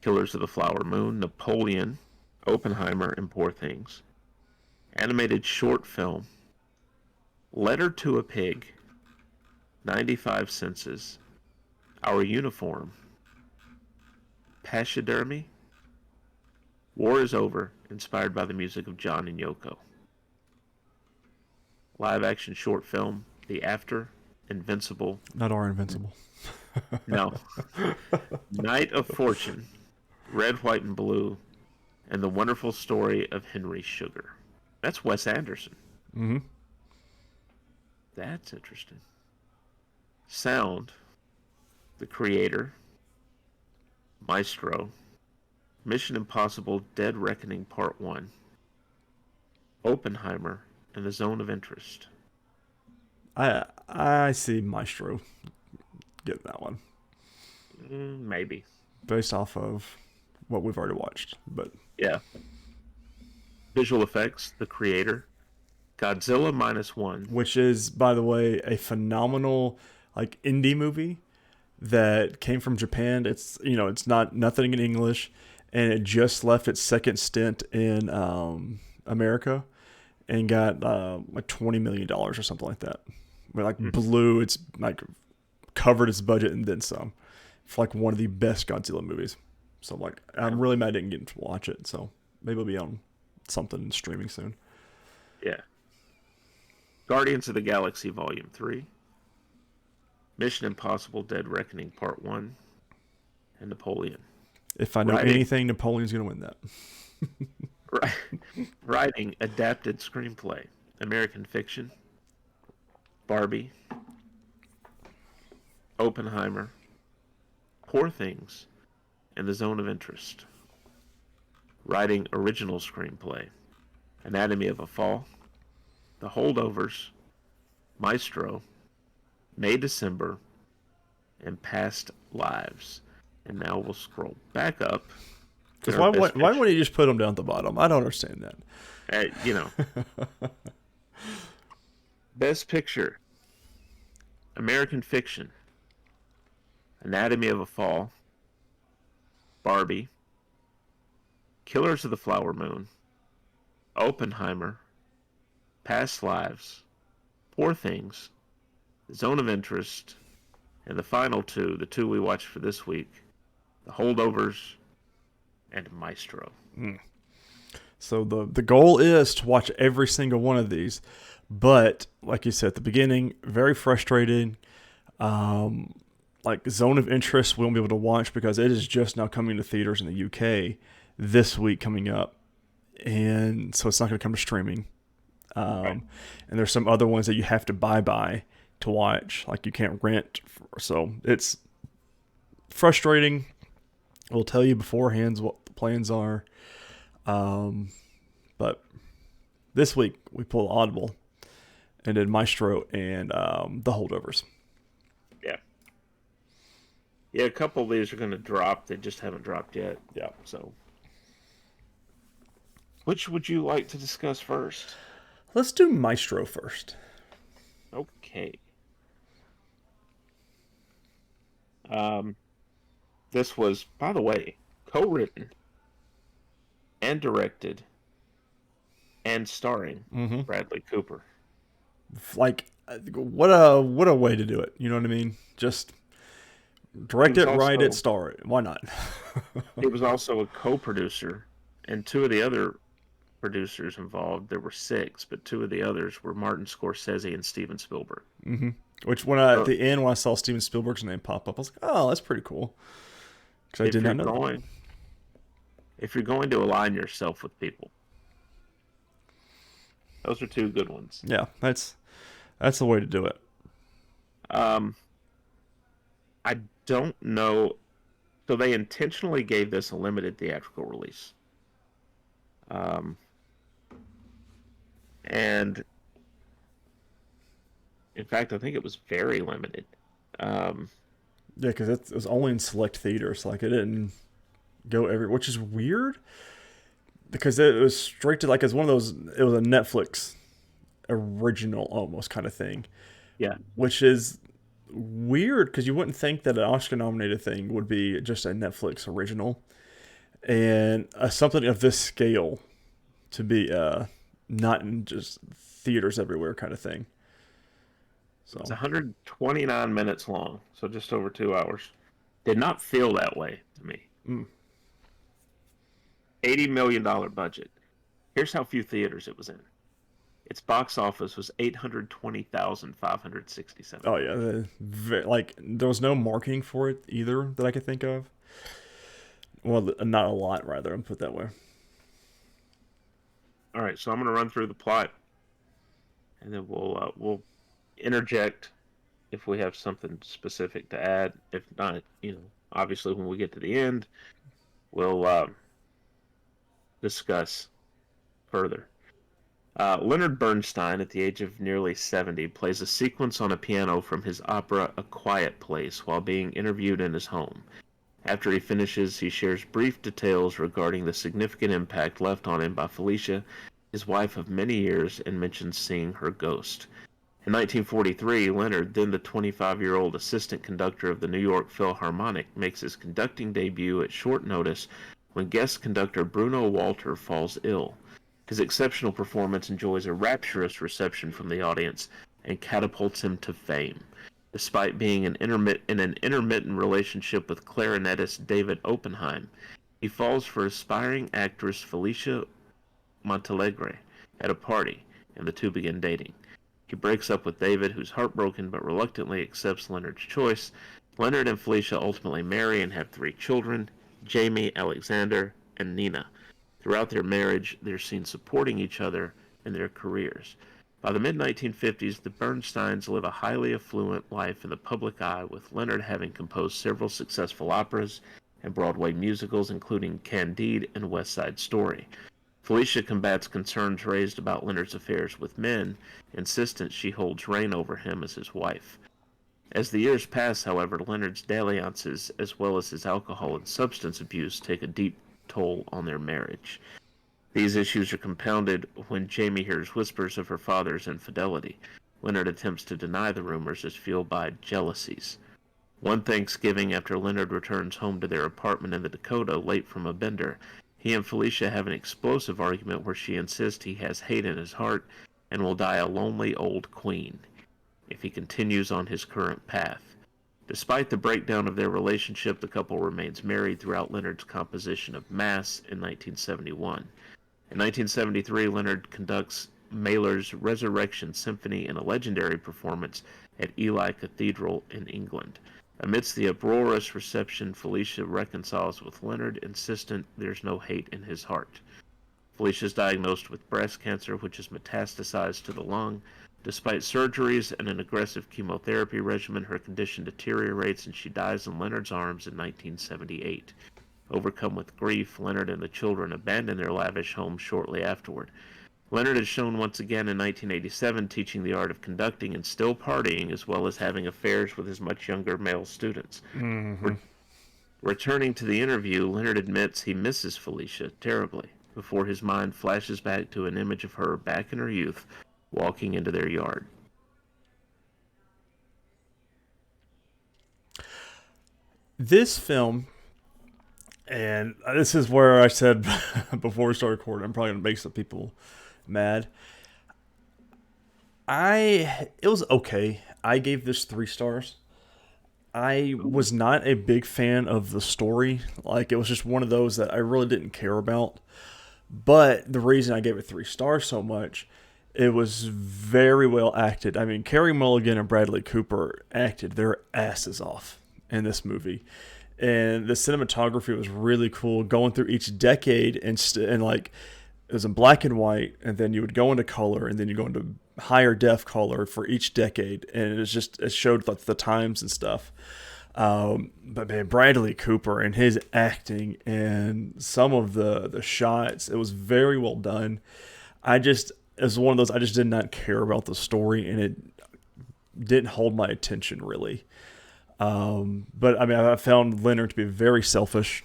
Killers of the Flower Moon, Napoleon, Oppenheimer, and Poor Things. Animated short film: Letter to a Pig, 95 Senses, Our Uniform, Pachydermy. War is Over, inspired by the music of John and Yoko. Live action short film, The After, Invincible. Not our Invincible. No. Night of Fortune, Red, White, and Blue, and The Wonderful Story of Henry Sugar. That's Wes Anderson. Mm-hmm. That's interesting. Sound, The Creator, Maestro, Mission Impossible Dead Reckoning Part 1, Oppenheimer, and The Zone of Interest. I see Maestro getting that one. Maybe. Based off of what we've already watched. But yeah. Visual effects, The Creator, Godzilla -1. Which is, by the way, a phenomenal like indie movie that came from Japan. It's it's nothing in English, and it just left its second stint in America and got like $20 million or something like that. But like blew its like covered its budget and then some for like one of the best Godzilla movies. So like I'm really mad I didn't get to watch it. So maybe it'll be on something streaming soon. Yeah. Guardians of the Galaxy Volume 3, Mission Impossible Dead Reckoning Part 1, and Napoleon. If I know anything, Napoleon's going to win that. Writing adapted screenplay, American Fiction, Barbie, Oppenheimer, Poor Things, and The Zone of Interest. Writing original screenplay, Anatomy of a Fall, The Holdovers, Maestro, May December, and Past Lives. And now we'll scroll back up. Because why wouldn't you just put them down at the bottom? I don't understand that. Best Picture, American Fiction, Anatomy of a Fall, Barbie, Killers of the Flower Moon, Oppenheimer, Past Lives, Poor Things, Zone of Interest, and the final two, the two we watched for this week, The Holdovers and Maestro. So the goal is to watch every single one of these, but like you said at the beginning, very frustrated. Like Zone of Interest we won't be able to watch because it is just now coming to theaters in the UK this week coming up, and so it's not going to come to streaming. And there's some other ones that you have to buy to watch, like you can't rent. So it's frustrating. We'll tell you beforehand what the plans are. But this week we pulled Audible and did Maestro and The Holdovers. Yeah. Yeah, a couple of these are going to drop. They just haven't dropped yet. Yeah. So, which would you like to discuss first? Let's do Maestro first. Okay. This was, by the way, co-written and directed and starring Bradley Cooper. Like, what a way to do it. You know what I mean? Just direct it, write it, star it. Why not? He was also a co-producer, and two of the other producers involved, there were 6, but 2 of the others were Martin Scorsese and Steven Spielberg. Mm-hmm. Which at the end, when I saw Steven Spielberg's name pop up, I was like, oh, that's pretty cool. Because I did not know. If you're going to align yourself with people, those are 2 good ones. Yeah, that's the way to do it. I don't know. So they intentionally gave this a limited theatrical release. And in fact, I think it was very limited. Yeah, because it was only in select theaters. Like it didn't go everywhere, which is weird. Because it was straight to like it's one of those. It was a Netflix original almost kind of thing. Yeah, which is weird because you wouldn't think that an Oscar-nominated thing would be just a Netflix original, and something of this scale to be not in just theaters everywhere kind of thing. So it's 129 minutes long, so just over 2 hours. Did not feel that way to me. $80 million budget. Here's how few theaters it was in. Its box office was 820,567. Oh yeah, like there was no marketing for it either that I could think of. Well, not a lot, rather. I'll put it that way. All right, so I'm going to run through the plot, and then we'll interject if we have something specific to add. If not, obviously when we get to the end, we'll discuss further. Leonard Bernstein, at the age of nearly 70, plays a sequence on a piano from his opera A Quiet Place while being interviewed in his home. After he finishes, he shares brief details regarding the significant impact left on him by Felicia, his wife of many years, and mentions seeing her ghost. In 1943, Leonard, then the 25-year-old assistant conductor of the New York Philharmonic, makes his conducting debut at short notice when guest conductor Bruno Walter falls ill. His exceptional performance enjoys a rapturous reception from the audience and catapults him to fame. Despite being in an intermittent relationship with clarinetist David Oppenheim, he falls for aspiring actress Felicia Montalegre at a party, and the two begin dating. He breaks up with David, who's heartbroken but reluctantly accepts Leonard's choice. Leonard and Felicia ultimately marry and have 3 children, Jamie, Alexander, and Nina. Throughout their marriage, they're seen supporting each other in their careers. By the mid-1950s, the Bernsteins live a highly affluent life in the public eye, with Leonard having composed several successful operas and Broadway musicals, including Candide and West Side Story. Felicia combats concerns raised about Leonard's affairs with men, insistent she holds reign over him as his wife. As the years pass, however, Leonard's dalliances, as well as his alcohol and substance abuse, take a deep toll on their marriage. These issues are compounded when Jamie hears whispers of her father's infidelity. Leonard attempts to deny the rumors as fueled by jealousies. One Thanksgiving, after Leonard returns home to their apartment in the Dakota late from a bender, he and Felicia have an explosive argument where she insists he has hate in his heart and will die a lonely old queen if he continues on his current path. Despite the breakdown of their relationship, the couple remains married throughout Leonard's composition of Mass in 1971. In 1973, Leonard conducts Mahler's Resurrection Symphony in a legendary performance at Ely Cathedral in England. Amidst the uproarious reception, Felicia reconciles with Leonard, insistent there's no hate in his heart. Felicia is diagnosed with breast cancer, which is metastasized to the lung. Despite surgeries and an aggressive chemotherapy regimen, her condition deteriorates and she dies in Leonard's arms in 1978. Overcome with grief, Leonard and the children abandon their lavish home shortly afterward. Leonard is shown once again in 1987 teaching the art of conducting and still partying, as well as having affairs with his much younger male students. Mm-hmm. Returning to the interview, Leonard admits he misses Felicia terribly, before his mind flashes back to an image of her back in her youth, walking into their yard. This film, and this is where I said before we started recording, I'm probably going to make some people mad. It was okay. I gave this 3 stars. I was not a big fan of the story. Like, it was just one of those that I really didn't care about. But the reason I gave it 3 stars so much, it was very well acted. I mean, Carey Mulligan and Bradley Cooper acted their asses off in this movie. And the cinematography was really cool, going through each decade and like, it was in black and white, and then you would go into color, and then you go into higher def color for each decade, and it showed like the times and stuff. But man, Bradley Cooper and his acting and some of the shots, it was very well done. It was one of those, I just did not care about the story, and it didn't hold my attention really. But I mean, I found Leonard to be very selfish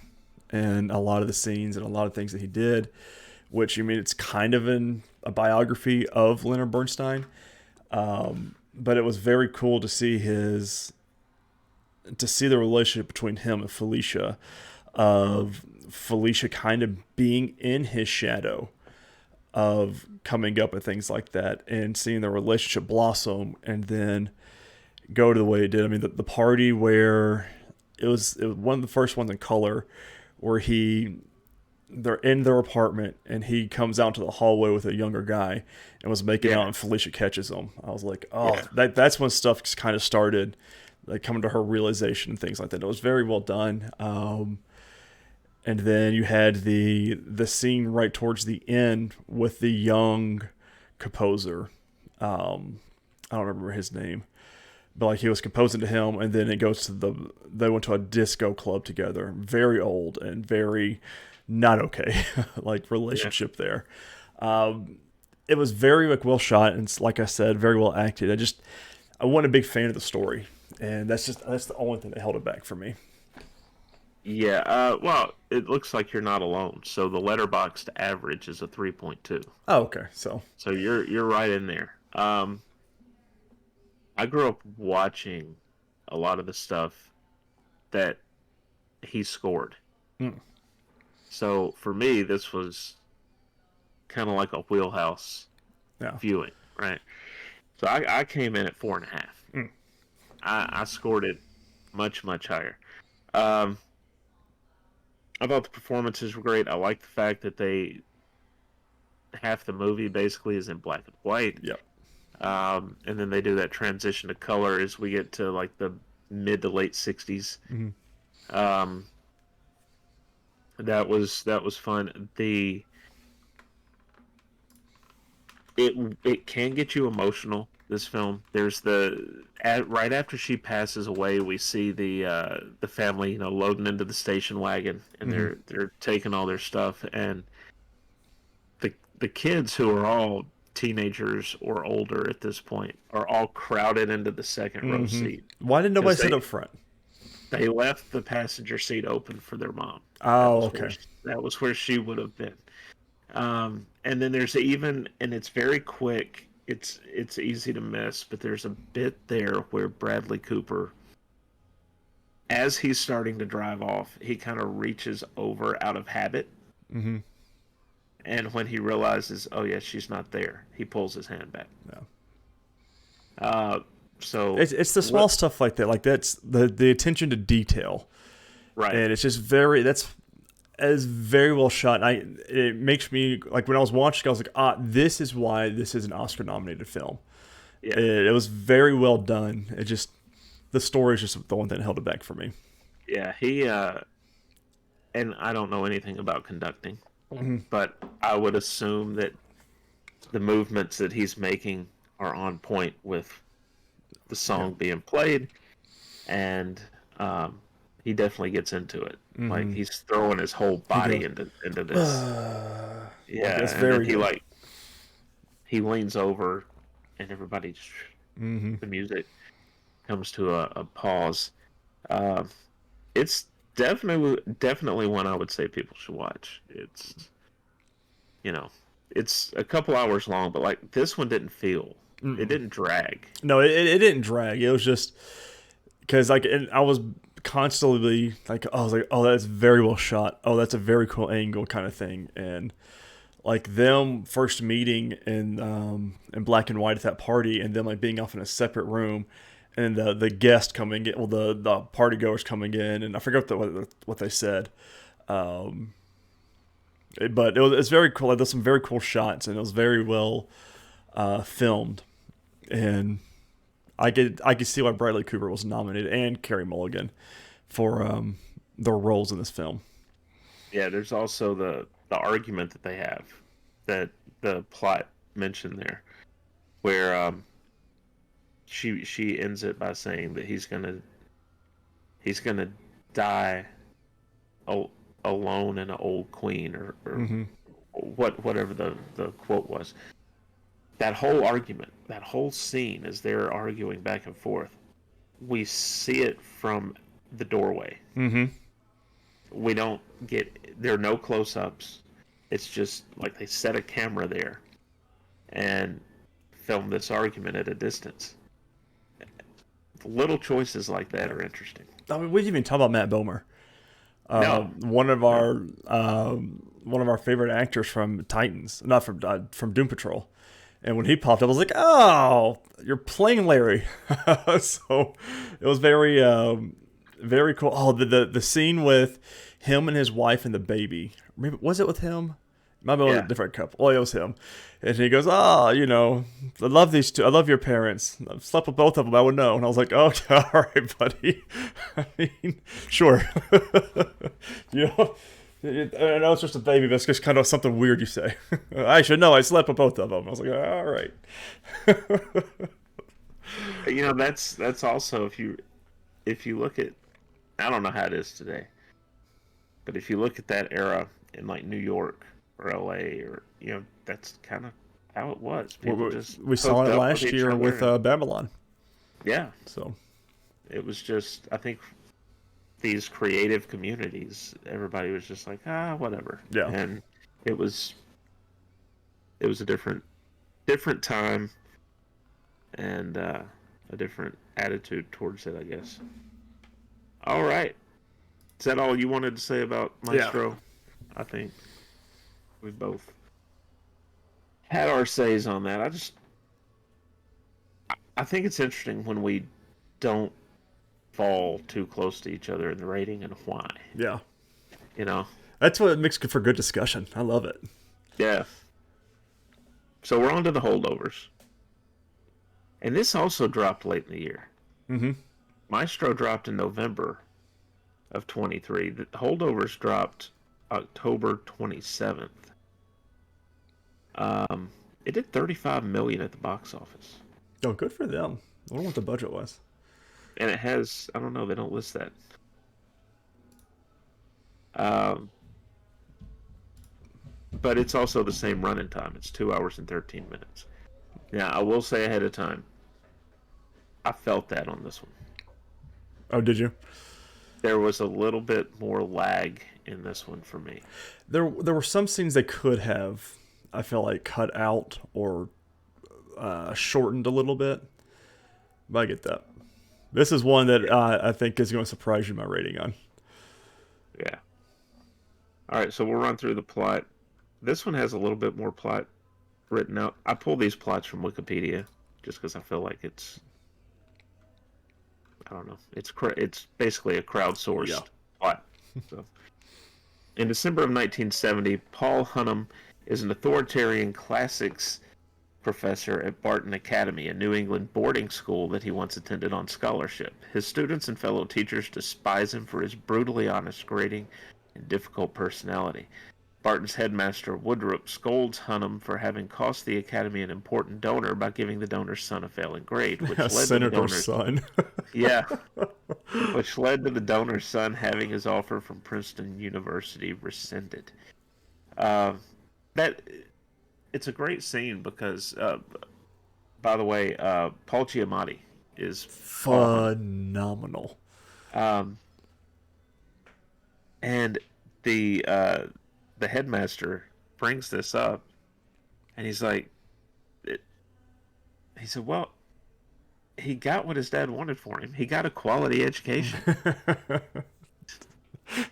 in a lot of the scenes and a lot of things that he did, which, I mean, it's kind of a biography of Leonard Bernstein. But it was very cool to see the relationship between him and Felicia, of Felicia kind of being in his shadow, of coming up with things like that, and seeing the relationship blossom and then go to the way it did. I mean, the party where it was one of the first ones in color, where they're in their apartment and he comes out to the hallway with a younger guy and was making out, and Felicia catches him. I was like, oh, that's when stuff kind of started, like coming to her realization and things like that. It was very well done. And then you had the scene right towards the end with the young composer. I don't remember his name, but like he was composing to him, and then it goes to they went to a disco club together. Very old and very not okay, like relationship there. It was very like well shot, and like I said, very well acted. I wasn't a big fan of the story, and that's the only thing that held it back for me. Yeah, well, it looks like you're not alone. So the letterboxd average is a 3.2. Oh, okay. So you're right in there. I grew up watching a lot of the stuff that he scored. So for me, this was kind of like a wheelhouse viewing, right? So I came in at 4.5. I scored it much, much higher. I thought the performances were great. I like the fact that half the movie basically is in black and white. Yep. And then they do that transition to color as we get to like the mid to late 60s. That was fun. It can get you emotional, this film. There's right after she passes away, we see the family, loading into the station wagon, and they're taking all their stuff, and the kids, who are all teenagers or older at this point, are all crowded into the second row seat. Why didn't nobody sit up front? They left the passenger seat open for their mom. Oh, okay. That was where she would have been. And then there's and it's very quick. It's easy to miss, but there's a bit there where Bradley Cooper, as he's starting to drive off, he kind of reaches over out of habit. And when he realizes, oh yeah, she's not there, he pulls his hand back. So it's the small stuff like that. Like that's the attention to detail, right? And it's just very very well shot. And it makes me, like, when I was watching, I was like, this is why this is an Oscar-nominated film. Yeah. It was very well done. The story is just the one thing that held it back for me. Yeah, he and I don't know anything about conducting, but I would assume that the movements that he's making are on point with the song being played, and he definitely gets into it. Like, he's throwing his whole body into this. It's very good. He leans over, and everybody just the music comes to a pause. It's definitely one I would say people should watch. It's it's a couple hours long, but like this one didn't feel. It didn't drag. No, it didn't drag. It was just because I was constantly like, oh, that's very well shot. Oh, that's a very cool angle, kind of thing. And like them first meeting in black and white at that party, and then like being off in a separate room, and the guest coming in, the party goers coming in, and I forgot what they said. But it's very cool. Like, there's some very cool shots, and it was very well filmed, and I could see why Bradley Cooper was nominated, and Carey Mulligan, for their roles in this film. Yeah, there's also the argument that they have, that the plot mentioned there, where she ends it by saying that he's gonna die alone in an old queen, or whatever the quote was. That whole argument, that whole scene, as they're arguing back and forth, we see it from the doorway. We don't there are no close-ups. It's just like they set a camera there and film this argument at a distance. Little choices like that are interesting. I mean, we didn't even talk about Matt Bomer. One of our favorite actors from Titans, not from Doom Patrol. And when he popped up, I was like, "Oh, you're playing Larry." So it was very, very cool. Oh, the scene with him and his wife and the baby. Maybe was it with him? Might have been with Yeah. a different couple. Oh, it was him. And he goes, you know, I love these two. I love your parents. I've slept with both of them. I would know. And I was like, oh, all right, buddy. I mean, sure. You know, I know it's just a baby, but it's just kind of something weird you say. I should know. I slept with both of them. I was like, all right. You know, that's also if you look at, I don't know how it is today, but if you look at that era in like New York or LA, or you know, that's kind of how it was. People just We saw hooked it up last with each year other with and- Babylon. yeah, So it was just, I think these creative communities, everybody was just like, whatever. Yeah. And it was a different time, and a different attitude towards it, I guess. All right. Is that all you wanted to say about Maestro? Yeah. I think we both had our says on that. I think it's interesting when we don't fall too close to each other in the rating, and why. Yeah. You know? That's what makes for good discussion. I love it. Yeah. So we're on to the Holdovers. And this also dropped late in the year. Mm-hmm. Maestro dropped in November of 23. The Holdovers dropped October 27th. It did $35 million at the box office. Oh, good for them. I wonder what the budget was. And it has, I don't know, they don't list that. But it's also the same running time. It's 2 hours and 13 minutes. Now, I will say ahead of time, I felt that on this one. Oh, did you? There was a little bit more lag in this one for me. There were some scenes they could have, I feel like, cut out or shortened a little bit. But I get that. This is one that I think is going to surprise you my rating on. Yeah. All right, so we'll run through the plot. This one has a little bit more plot written out. I pulled these plots from Wikipedia just because I feel like it's, I don't know, it's basically a crowdsourced plot. So, in December of 1970, Paul Hunnam is an authoritarian classics professor at Barton Academy, a New England boarding school that he once attended on scholarship. His students and fellow teachers despise him for his brutally honest grading and difficult personality. Barton's headmaster, Woodrup, scolds Hunnam for having cost the Academy an important donor by giving the donor's son a failing grade, which led to the donor's son. Yeah, which led to the donor's son having his offer from Princeton University rescinded. It's a great scene because, by the way, Paul Giamatti is phenomenal. And the headmaster brings this up, and he's like, he said, well, he got what his dad wanted for him. He got a quality education.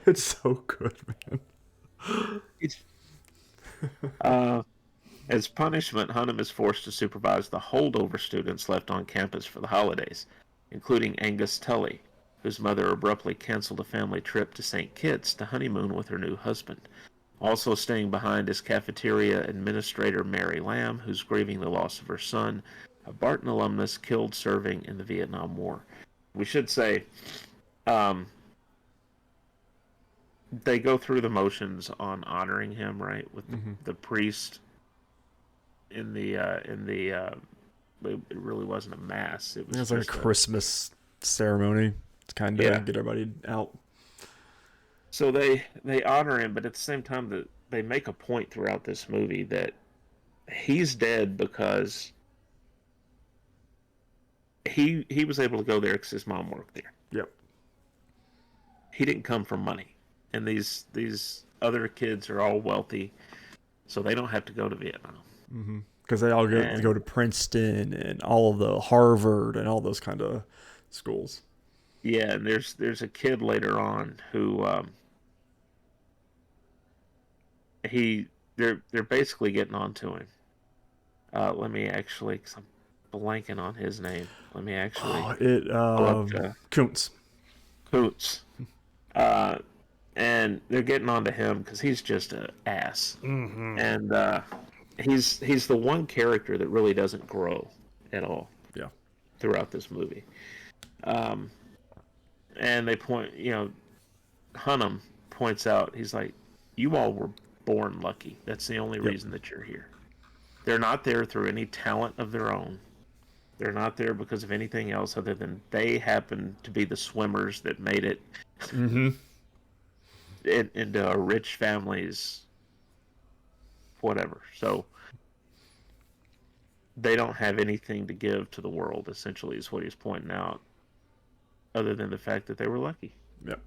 It's so good, man. As punishment, Hunnam is forced to supervise the holdover students left on campus for the holidays, including Angus Tully, whose mother abruptly canceled a family trip to St. Kitts to honeymoon with her new husband. Also staying behind is cafeteria administrator Mary Lamb, who's grieving the loss of her son, a Barton alumnus killed serving in the Vietnam War. We should say, they go through the motions on honoring him, right, with the priest in the it really wasn't a mass. It was like a Christmas ceremony to kind of get everybody out. So they honor him, but at the same time, that they make a point throughout this movie that he's dead because he was able to go there because his mom worked there. Yep. He didn't come from money, and these other kids are all wealthy, so they don't have to go to Vietnam. Because they all go to Princeton and all of the Harvard and all those kind of schools. Yeah, and there's a kid later on who they're basically getting onto him. Let me actually, because I'm blanking on his name. Let me actually. Kuntz. Kuntz. and they're getting on to him because he's just an ass. Mm-hmm. And he's the one character that really doesn't grow at all. Yeah. Throughout this movie. And they Hunnam points out, he's like, you all were born lucky. That's the only reason that you're here. They're not there through any talent of their own. They're not there because of anything else other than they happen to be the swimmers that made it into a rich family's whatever. So they don't have anything to give to the world, essentially, is what he's pointing out, other than the fact that they were lucky. Yep.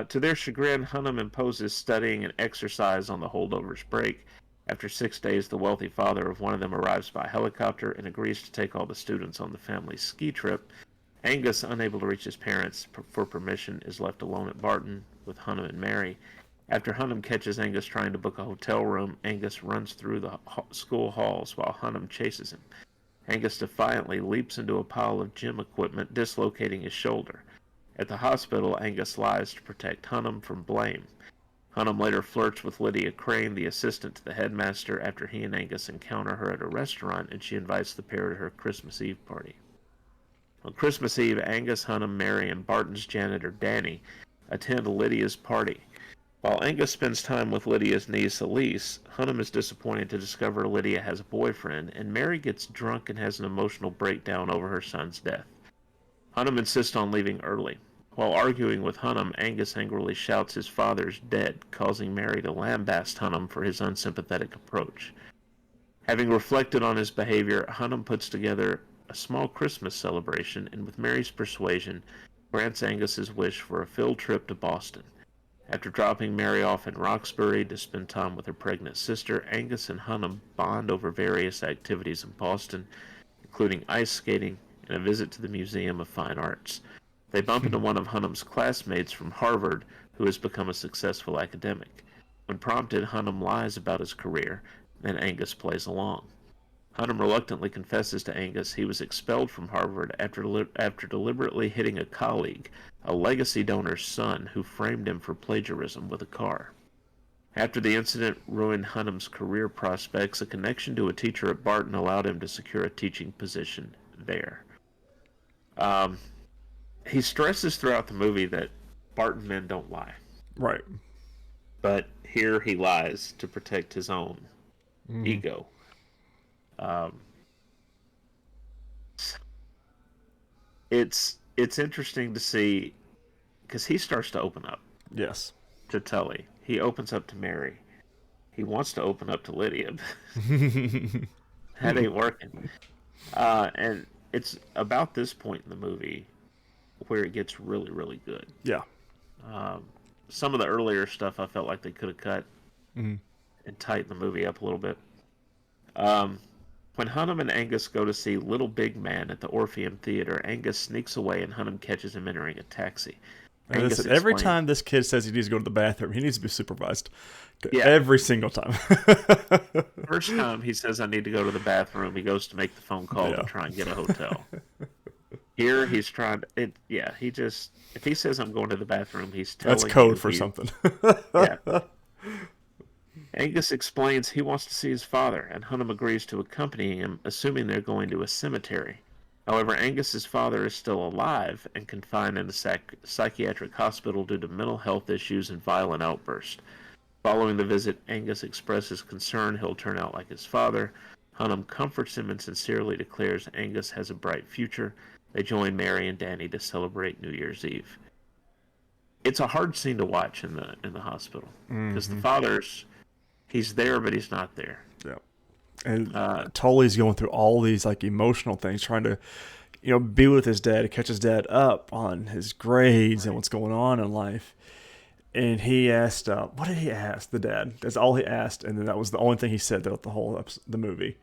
To their chagrin, Hunnam imposes studying and exercise on the holdovers' break. After 6 days, the wealthy father of one of them arrives by helicopter and agrees to take all the students on the family's ski trip. Angus, unable to reach his parents for permission, is left alone at Barton with Hunnam and Mary. After Hunnam catches Angus trying to book a hotel room, Angus runs through the school halls while Hunnam chases him. Angus defiantly leaps into a pile of gym equipment, dislocating his shoulder. At the hospital, Angus lies to protect Hunnam from blame. Hunnam later flirts with Lydia Crane, the assistant to the headmaster, after he and Angus encounter her at a restaurant, and she invites the pair to her Christmas Eve party. On Christmas Eve, Angus, Hunnam, Mary, and Barton's janitor, Danny, attend Lydia's party. While Angus spends time with Lydia's niece, Elise, Hunnam is disappointed to discover Lydia has a boyfriend, and Mary gets drunk and has an emotional breakdown over her son's death. Hunnam insists on leaving early. While arguing with Hunnam, Angus angrily shouts his father's dead, causing Mary to lambaste Hunnam for his unsympathetic approach. Having reflected on his behavior, Hunnam puts together a small Christmas celebration and, with Mary's persuasion, grants Angus his wish for a field trip to Boston. After dropping Mary off in Roxbury to spend time with her pregnant sister, Angus and Hunnam bond over various activities in Boston, including ice skating and a visit to the Museum of Fine Arts. They bump into one of Hunnam's classmates from Harvard, who has become a successful academic. When prompted, Hunnam lies about his career, and Angus plays along. Hunnam reluctantly confesses to Angus he was expelled from Harvard after deliberately hitting a colleague, a legacy donor's son, who framed him for plagiarism with a car. After the incident ruined Hunnam's career prospects, a connection to a teacher at Barton allowed him to secure a teaching position there. He stresses throughout the movie that Barton men don't lie. Right. But here he lies to protect his own ego. It's interesting to see, because he starts to open up. Yes. To Tully. He opens up to Mary. He wants to open up to Lydia. That ain't working. And it's about this point in the movie where it gets really, really good. Yeah. Some of the earlier stuff I felt like they could have cut and tightened the movie up a little bit. When Hunnam and Angus go to see Little Big Man at the Orpheum Theater, Angus sneaks away and Hunnam catches him entering a taxi. Listen, every time this kid says he needs to go to the bathroom, he needs to be supervised. Yeah. Every single time. First time he says, I need to go to the bathroom, he goes to make the phone call to try and get a hotel. Here he's trying to, he just, if he says I'm going to the bathroom, he's telling That's code for something. Yeah. Angus explains he wants to see his father, and Hunnam agrees to accompany him, assuming they're going to a cemetery. However, Angus's father is still alive and confined in a psychiatric hospital due to mental health issues and violent outbursts. Following the visit, Angus expresses concern he'll turn out like his father. Hunnam comforts him and sincerely declares Angus has a bright future. They join Mary and Danny to celebrate New Year's Eve. It's a hard scene to watch in the hospital because the father's he's there but he's not there. Yeah. And Tully's going through all these like emotional things, trying to, be with his dad, catch his dad up on his grades and what's going on in life. And he asked, what did he ask the dad? That's all he asked, and then that was the only thing he said throughout the whole the movie.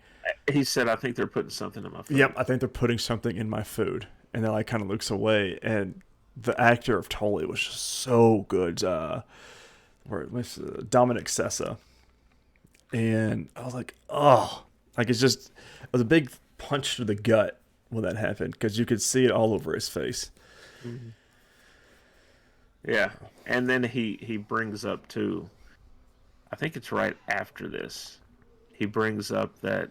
He said, "I think they're putting something in my food." Yep, I think they're putting something in my food, and then like kind of looks away. And the actor of Tully was just so good. Dominic Sessa. And I was like, oh, like it was a big punch to the gut when that happened because you could see it all over his face. Yeah. And then he brings up too, I think it's right after this. He brings up that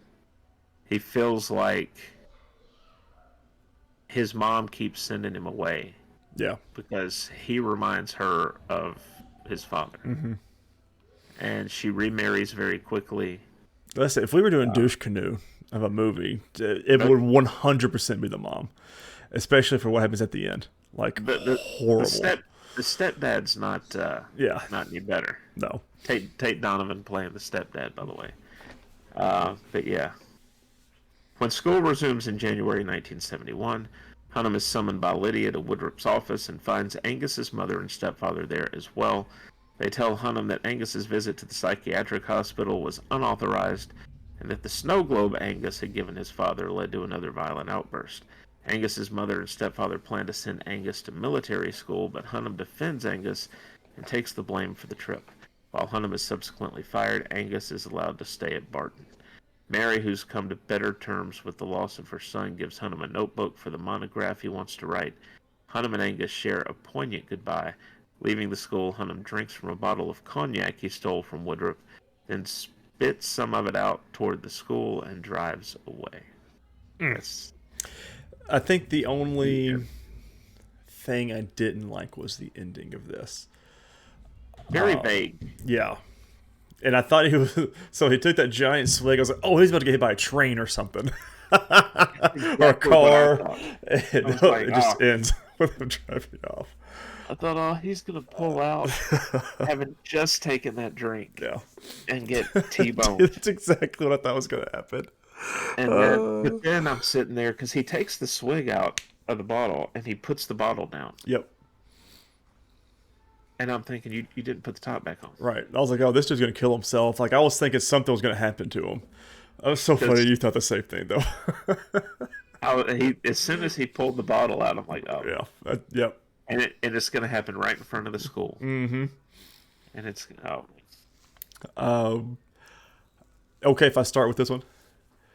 he feels like his mom keeps sending him away Yeah. because he reminds her of his father. Mm-hmm. And she remarries very quickly. Listen, if we were doing douche canoe of a movie, it would 100% be the mom, especially for what happens at the end. Like, horrible. The stepdad's Yeah. not any better. No. Tate Donovan playing the stepdad, by the way. But yeah. When school resumes in January 1971, Hunnam is summoned by Lydia to Woodrop's office and finds Angus's mother and stepfather there as well. They tell Hunnam that Angus's visit to the psychiatric hospital was unauthorized and that the snow globe Angus had given his father led to another violent outburst. Angus's mother and stepfather plan to send Angus to military school, but Hunnam defends Angus and takes the blame for the trip. While Hunnam is subsequently fired, Angus is allowed to stay at Barton. Mary, who's come to better terms with the loss of her son, gives Hunnam a notebook for the monograph he wants to write. Hunnam and Angus share a poignant goodbye. Leaving the school, Hunnam drinks from a bottle of cognac he stole from Woodrop, then spits some of it out toward the school and drives away. Yes. I think the only thing I didn't like was the ending of this. Very vague. Yeah. And I thought he was... So he took that giant swig. I was like, oh, he's about to get hit by a train or something. Or a car. And it just ends with him driving off. I thought, oh, he's going to pull out having just taken that drink and get T-boned. That's exactly what I thought was going to happen. And but then I'm sitting there because he takes the swig out of the bottle and he puts the bottle down. Yep. And I'm thinking, you didn't put the top back on. Right. I was like, oh, this dude's going to kill himself. Like, I was thinking something was going to happen to him. That was so funny you thought the same thing, though. As soon as he pulled the bottle out, I'm like, oh. Yeah. Yep. And it's going to happen right in front of the school. Mm-hmm. And it's, okay, if I start with this one?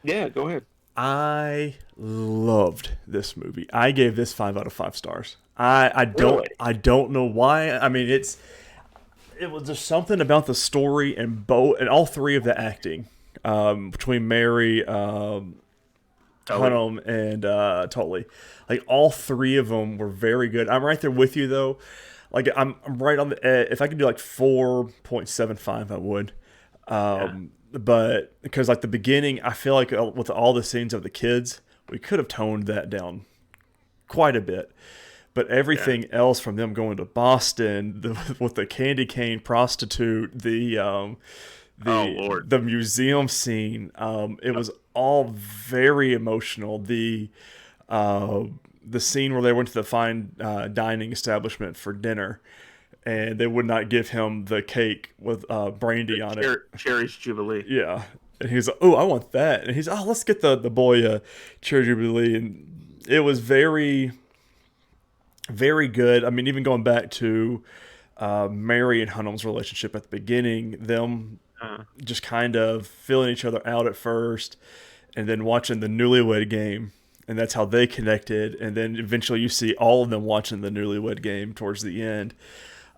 Yeah, go ahead. I loved this movie. I gave this 5 out of 5 stars. I don't know why. I mean, it was just something about the story and all three of the acting between Mary, Hunnam, and Tully. Like, all three of them were very good. I'm right there with you, though. Like, I'm right on the if I could do like 4.75, I would. But because like the beginning, I feel like with all the scenes of the kids, we could have toned that down quite a bit. But everything else, from them going to Boston, with the candy cane prostitute, the museum scene, it was all very emotional. The scene where they went to the fine dining establishment for dinner, and they would not give him the cake with brandy on it. Cherry's Jubilee. Yeah. And he's like, oh, I want that. And he's, oh, let's get the boy Cherry Jubilee. And it was very, very good. I mean, even going back to Mary and Hunnam's relationship at the beginning, them just kind of filling each other out at first, and then watching the Newlywed Game. And that's how they connected. And then eventually you see all of them watching the Newlywed Game towards the end.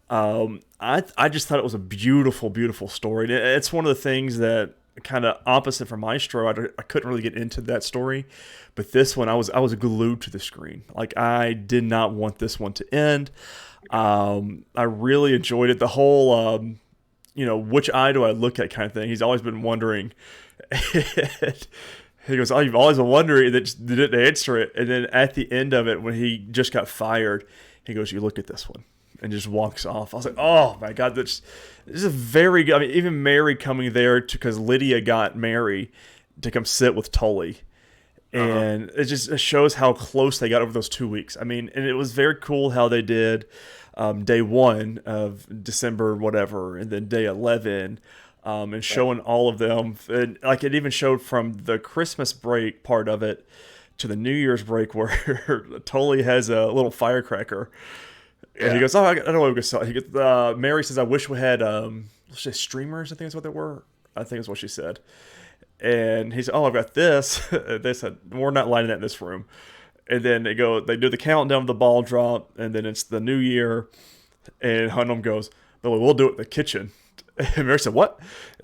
I just thought it was a beautiful, beautiful story. It's one of the things that kind of opposite from Maestro. I couldn't really get into that story, but this one I was glued to the screen. Like, I did not want this one to end. I really enjoyed it. The whole, which eye do I look at kind of thing. He's always been wondering. He goes, oh, you've always been wondering, and just didn't answer it. And then at the end of it, when he just got fired, he goes, you look at this one. And just walks off. I was like, oh my God, this is a very good. I mean, even Mary coming there because Lydia got Mary to come sit with Tully. And it shows how close they got over those 2 weeks. I mean, and it was very cool how they did day 1 of December, whatever, and then day 11, and showing all of them. And like, it even showed from the Christmas break part of it to the New Year's break where Tully has a little firecracker. Yeah. And he goes, oh, I don't know what we're going to sell. He gets, Mary says, I wish we had streamers, I think is what they were. I think is what she said. And he said, oh, I've got this. They said, we're not lighting that in this room. And then they do the countdown of the ball drop, and then it's the new year. And Hunnam goes, "No, we'll do it in the kitchen." And Mary said, "What?"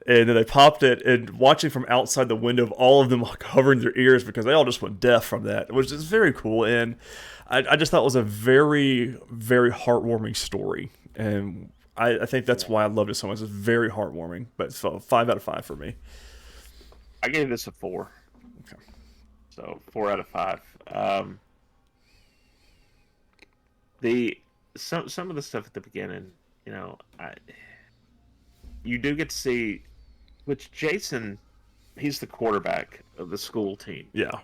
And then they popped it, and watching from outside the window of all of them covering their ears because they all just went deaf from that, which is very cool. And I just thought it was a very, very heartwarming story. And I think that's why I loved it so much. It's very heartwarming. But so 5 out of 5 for me. I gave this a 4. Okay. So 4 out of 5. Some of the stuff at the beginning, you do get to see, which Jason, he's the quarterback of the school team. Yeah.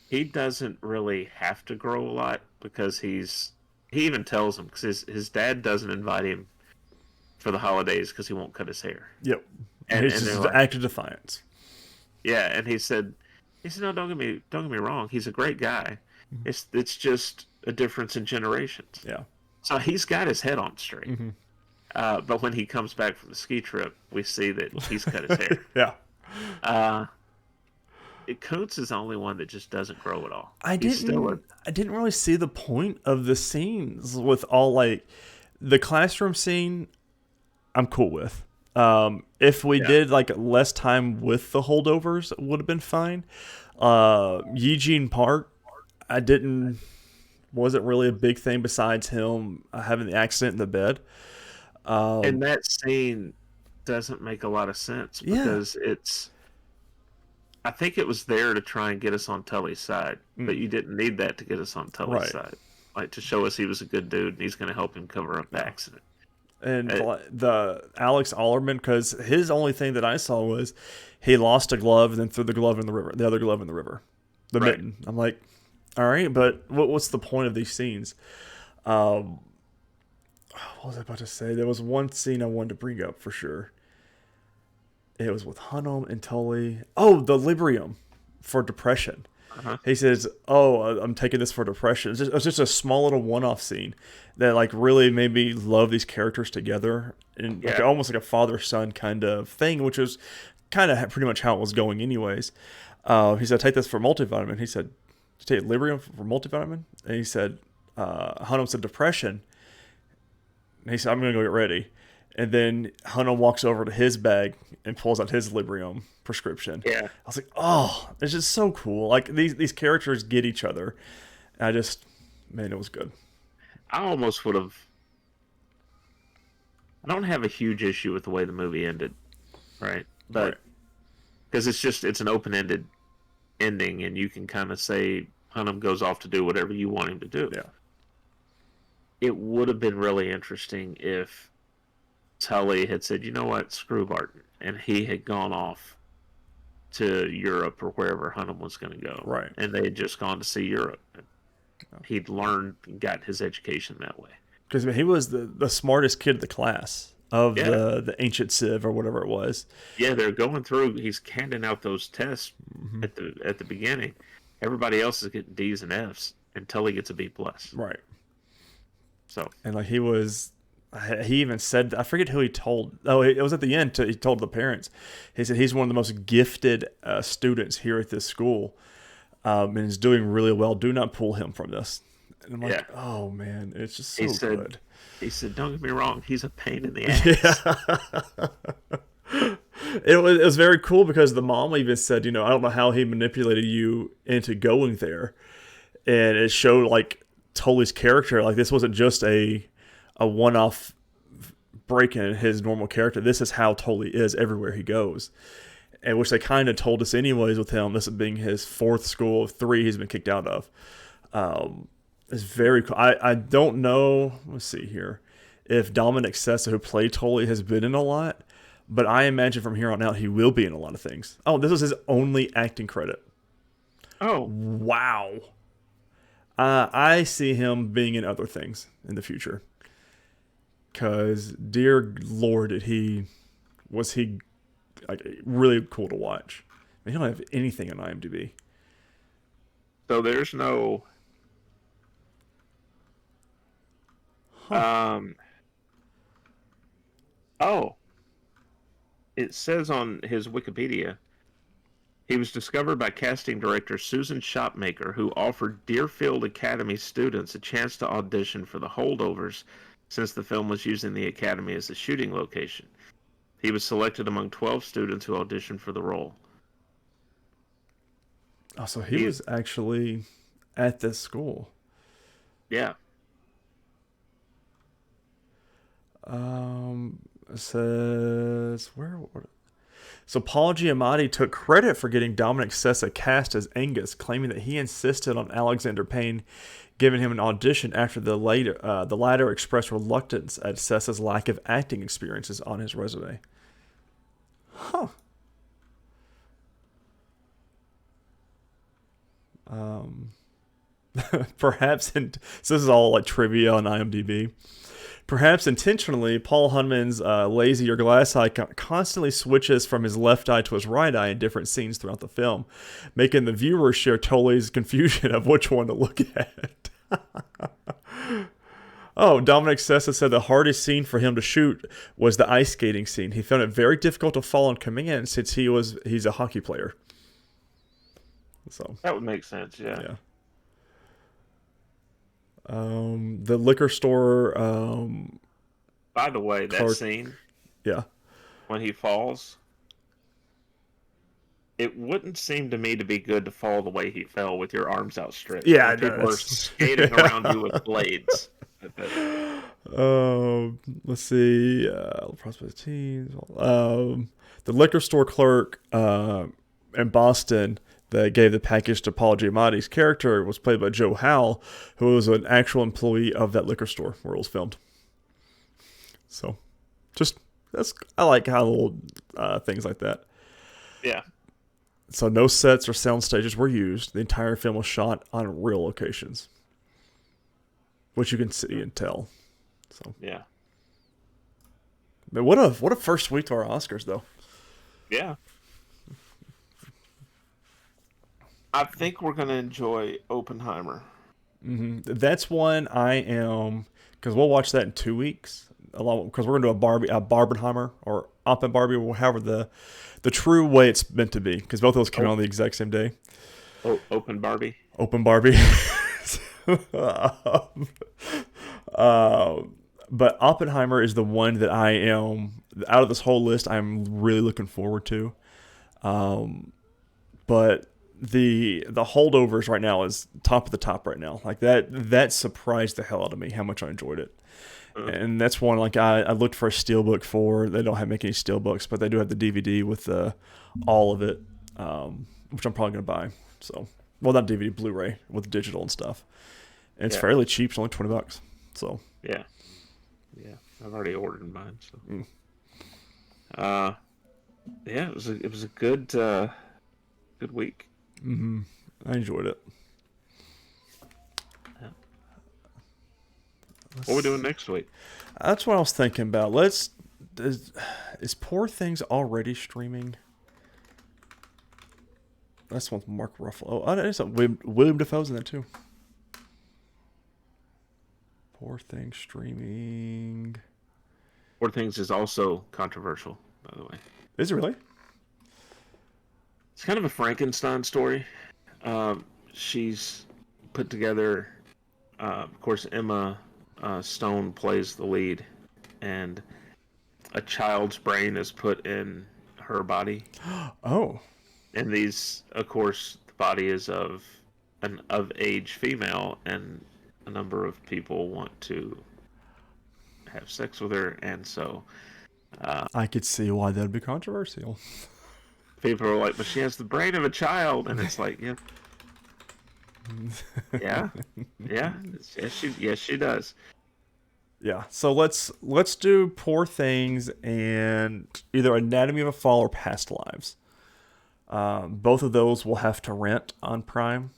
He doesn't really have to grow a lot because he even tells him, because his dad doesn't invite him for the holidays because he won't cut his hair. Yep. And he's just an act of defiance. Yeah, and he said, no, don't get me wrong, he's a great guy. Mm-hmm. It's just a difference in generations. Yeah. So he's got his head on straight. Mm-hmm. But when he comes back from the ski trip, we see that he's cut his hair. Yeah. Kuntz is the only one that just doesn't grow at all. I didn't really see the point of the scenes with all, like, the classroom scene. I'm cool with. If we did like less time with the holdovers, it would have been fine. Eugene Park, wasn't really a big thing besides him having the accident in the bed. And that scene doesn't make a lot of sense because I think it was there to try and get us on Tully's side, but you didn't need that to get us on Tully's side. Like, to show us he was a good dude and he's going to help him cover up the accident. And the Alex Allerman, because his only thing that I saw was he lost a glove and then threw the glove in the river, the other glove in the river, the mitten. I'm like, all right, but what's the point of these scenes? What was I about to say? There was one scene I wanted to bring up for sure. It was with Hunnam and Tully. Oh, the Librium for depression. Uh-huh. He says, I'm taking this for depression. It was just a small little one-off scene that like really made me love these characters together. And like, almost like a father-son kind of thing, which was kind of pretty much how it was going anyways. He said, take this for multivitamin. He said, take Librium for multivitamin? And he said, Hunnam said depression. And he said, I'm going to go get ready. And then Hunnam walks over to his bag and pulls out his Librium prescription. Yeah. I was like, oh, it's just so cool. Like, these characters get each other. And it was good. I almost would have... I don't have a huge issue with the way the movie ended, right? But because it's an open-ended ending, and you can kind of say Hunnam goes off to do whatever you want him to do. Yeah. It would have been really interesting if Tully had said, you know what, screw Barton, and he had gone off to Europe or wherever Hunnam was going to go. Right. And they had just gone to see Europe. He'd learned and got his education that way. Because he was the smartest kid of the class of the ancient Civ or whatever it was. Yeah, they're going through. He's handing out those tests at the beginning. Everybody else is getting D's and F's until he gets a B+. Right. So. And like he even said, I forget who he told. Oh, it was at the end. He told the parents. He said he's one of the most gifted students here at this school, and is doing really well. Do not pull him from this. And I'm like, oh man, it's just so good. He said, don't get me wrong, he's a pain in the ass. Yeah. It was very cool because the mom even said, I don't know how he manipulated you into going there, and it showed like Tully's character. Like, this wasn't just a one-off break in his normal character. This is how Tully is everywhere he goes, and which they kind of told us anyways with him. This being his 4th school of 3 he's been kicked out of. It's very cool. I don't know. Let's see here. If Dominic Sessa, who played Tully, has been in a lot, but I imagine from here on out he will be in a lot of things. Oh, this was his only acting credit. Oh, wow. I see him being in other things in the future. Because, dear Lord, was he like really cool to watch. I mean, he don't have anything on IMDb. So there's no... It says on his Wikipedia, he was discovered by casting director Susan Shopmaker, who offered Deerfield Academy students a chance to audition for the Holdovers since the film was using the academy as a shooting location. He was selected among 12 students who auditioned for the role. Oh, so he was actually at this school. Yeah. It says so Paul Giamatti took credit for getting Dominic Sessa cast as Angus, claiming that he insisted on Alexander Payne giving him an audition after the latter expressed reluctance at Sessa's lack of acting experiences on his resume. Huh. Perhaps, so this is all like trivia on IMDb. Perhaps intentionally, Paul Hunman's lazy or glass eye constantly switches from his left eye to his right eye in different scenes throughout the film, making the viewer share Tolley's confusion of which one to look at. Oh, Dominic Sessa said the hardest scene for him to shoot was the ice skating scene. He found it very difficult to follow on command since he's a hockey player. So that would make sense, yeah. Yeah. The liquor store. By the way, that scene. Yeah. When he falls, it wouldn't seem to me to be good to fall the way he fell with your arms outstretched. Yeah, people are skating around you with blades. Let's see. Prospect teams. The liquor store clerk in Boston that gave the package to Paul Giamatti's character was played by Joe Howell, who was an actual employee of that liquor store where it was filmed. So, I like how little things like that. Yeah. So no sets or sound stages were used. The entire film was shot on real locations, which you can see and tell. So yeah. But what a first week to our Oscars, though. Yeah. I think we're going to enjoy Oppenheimer. Mm-hmm. That's one I am, because we'll watch that in 2 weeks. Because we're going to do a Barbenheimer or Oppenbarbie, however the true way it's meant to be. Because both of those came out on the exact same day. Oh, Open Barbie. But Oppenheimer is the one that I am, out of this whole list, I'm really looking forward to. But the Holdovers right now is top of the top right now. Like that surprised the hell out of me how much I enjoyed it. And that's one like I looked for a steelbook for. They don't make any steelbooks, but they do have the DVD with all of it, which I'm probably gonna buy. So, well, not DVD, Blu-ray with digital and stuff. And it's fairly cheap. It's only $20. So yeah, I've already ordered mine. So yeah, it was a good week. Mm-hmm. I enjoyed it. What are we doing next week? That's what I was thinking about. Is Poor Things already streaming? That's one with Mark Ruffalo. Oh, there's William Dafoe's in that too. Poor Things streaming. Poor Things is also controversial, by the way. Is it really? It's kind of a Frankenstein story. She's put together, of course, Emma Stone plays the lead, and a child's brain is put in her body. Oh. And these, of course, the body is of an of-age female, and a number of people want to have sex with her, and so... I could see why that'd be controversial. People are like, but she has the brain of a child, and it's like, yeah, yes, she does. Yeah, so let's do Poor Things and either Anatomy of a Fall or Past Lives. Both of those we'll have to rent on Prime.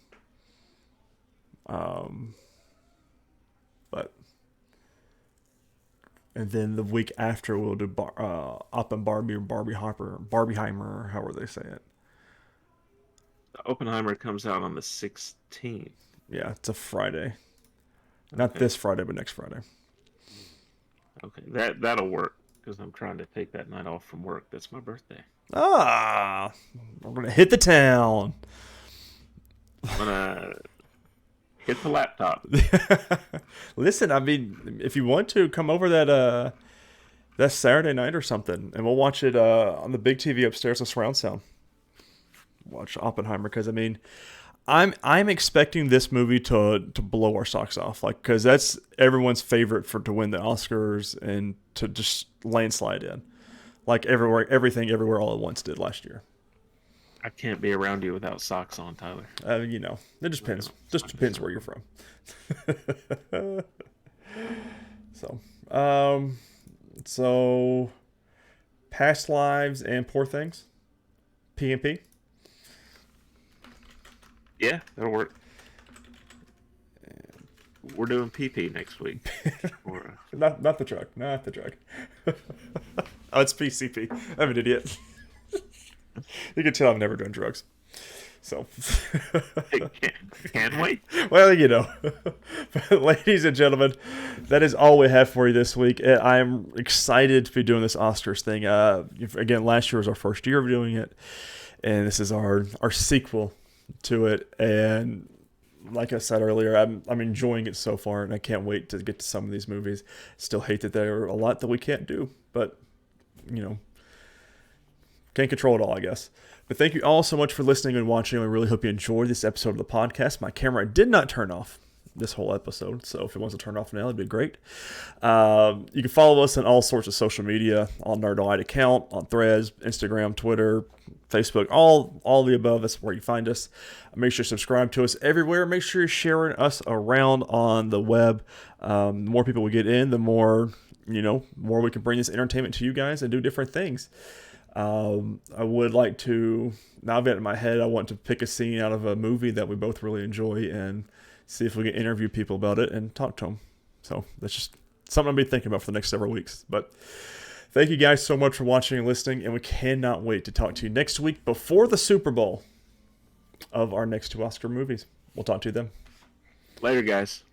And then the week after we'll do Oppenbarbie or Barbieheimer, however they say it. Oppenheimer comes out on the 16th. Yeah, it's a Friday. Not this Friday, but next Friday. Okay, that'll work because I'm trying to take that night off from work. That's my birthday. We're gonna hit the town. I'm gonna Hit the laptop. Listen, I mean, if you want to, come over that Saturday night or something, and we'll watch it on the big TV upstairs with surround sound. Watch Oppenheimer, because I mean, I'm expecting this movie to blow our socks off, like, because that's everyone's favorite to win the Oscars and to just landslide in, like everything everywhere all at once did last year. I can't be around you without socks on, Tyler. You know, it just depends. Just depends where you're from. So, Past Lives and Poor Things, P&P. Yeah, that'll work. We're doing PP next week. Not the drug. Not the drug. Oh, it's PCP. I'm an idiot. You can tell I'm never doing drugs. So. Can we? Well, you know. Ladies and gentlemen, that is all we have for you this week. I'm excited to be doing this Oscars thing. Again, last year was our first year of doing it. And this is our sequel to it. And like I said earlier, I'm enjoying it so far, and I can't wait to get to some of these movies. Still hate that there are a lot that we can't do, but you know, can't control it all, I guess. But thank you all so much for listening and watching. I really hope you enjoyed this episode of the podcast. My camera did not turn off this whole episode, so if it wants to turn off now, it'd be great. You can follow us on all sorts of social media, on Nerdwide account, on Threads, Instagram, Twitter, Facebook, all the above. That's where you find us. Make sure you subscribe to us everywhere. Make sure you're sharing us around on the web. The more people we get in, the more we can bring this entertainment to you guys and do different things. I would like to, now I've got it in my head, I want to pick a scene out of a movie that we both really enjoy and see if we can interview people about it and talk to them. So that's just something I'll be thinking about for the next several weeks. But thank you guys so much for watching and listening, and we cannot wait to talk to you next week before the Super Bowl of our next two Oscar movies. We'll talk to you then. Later, guys.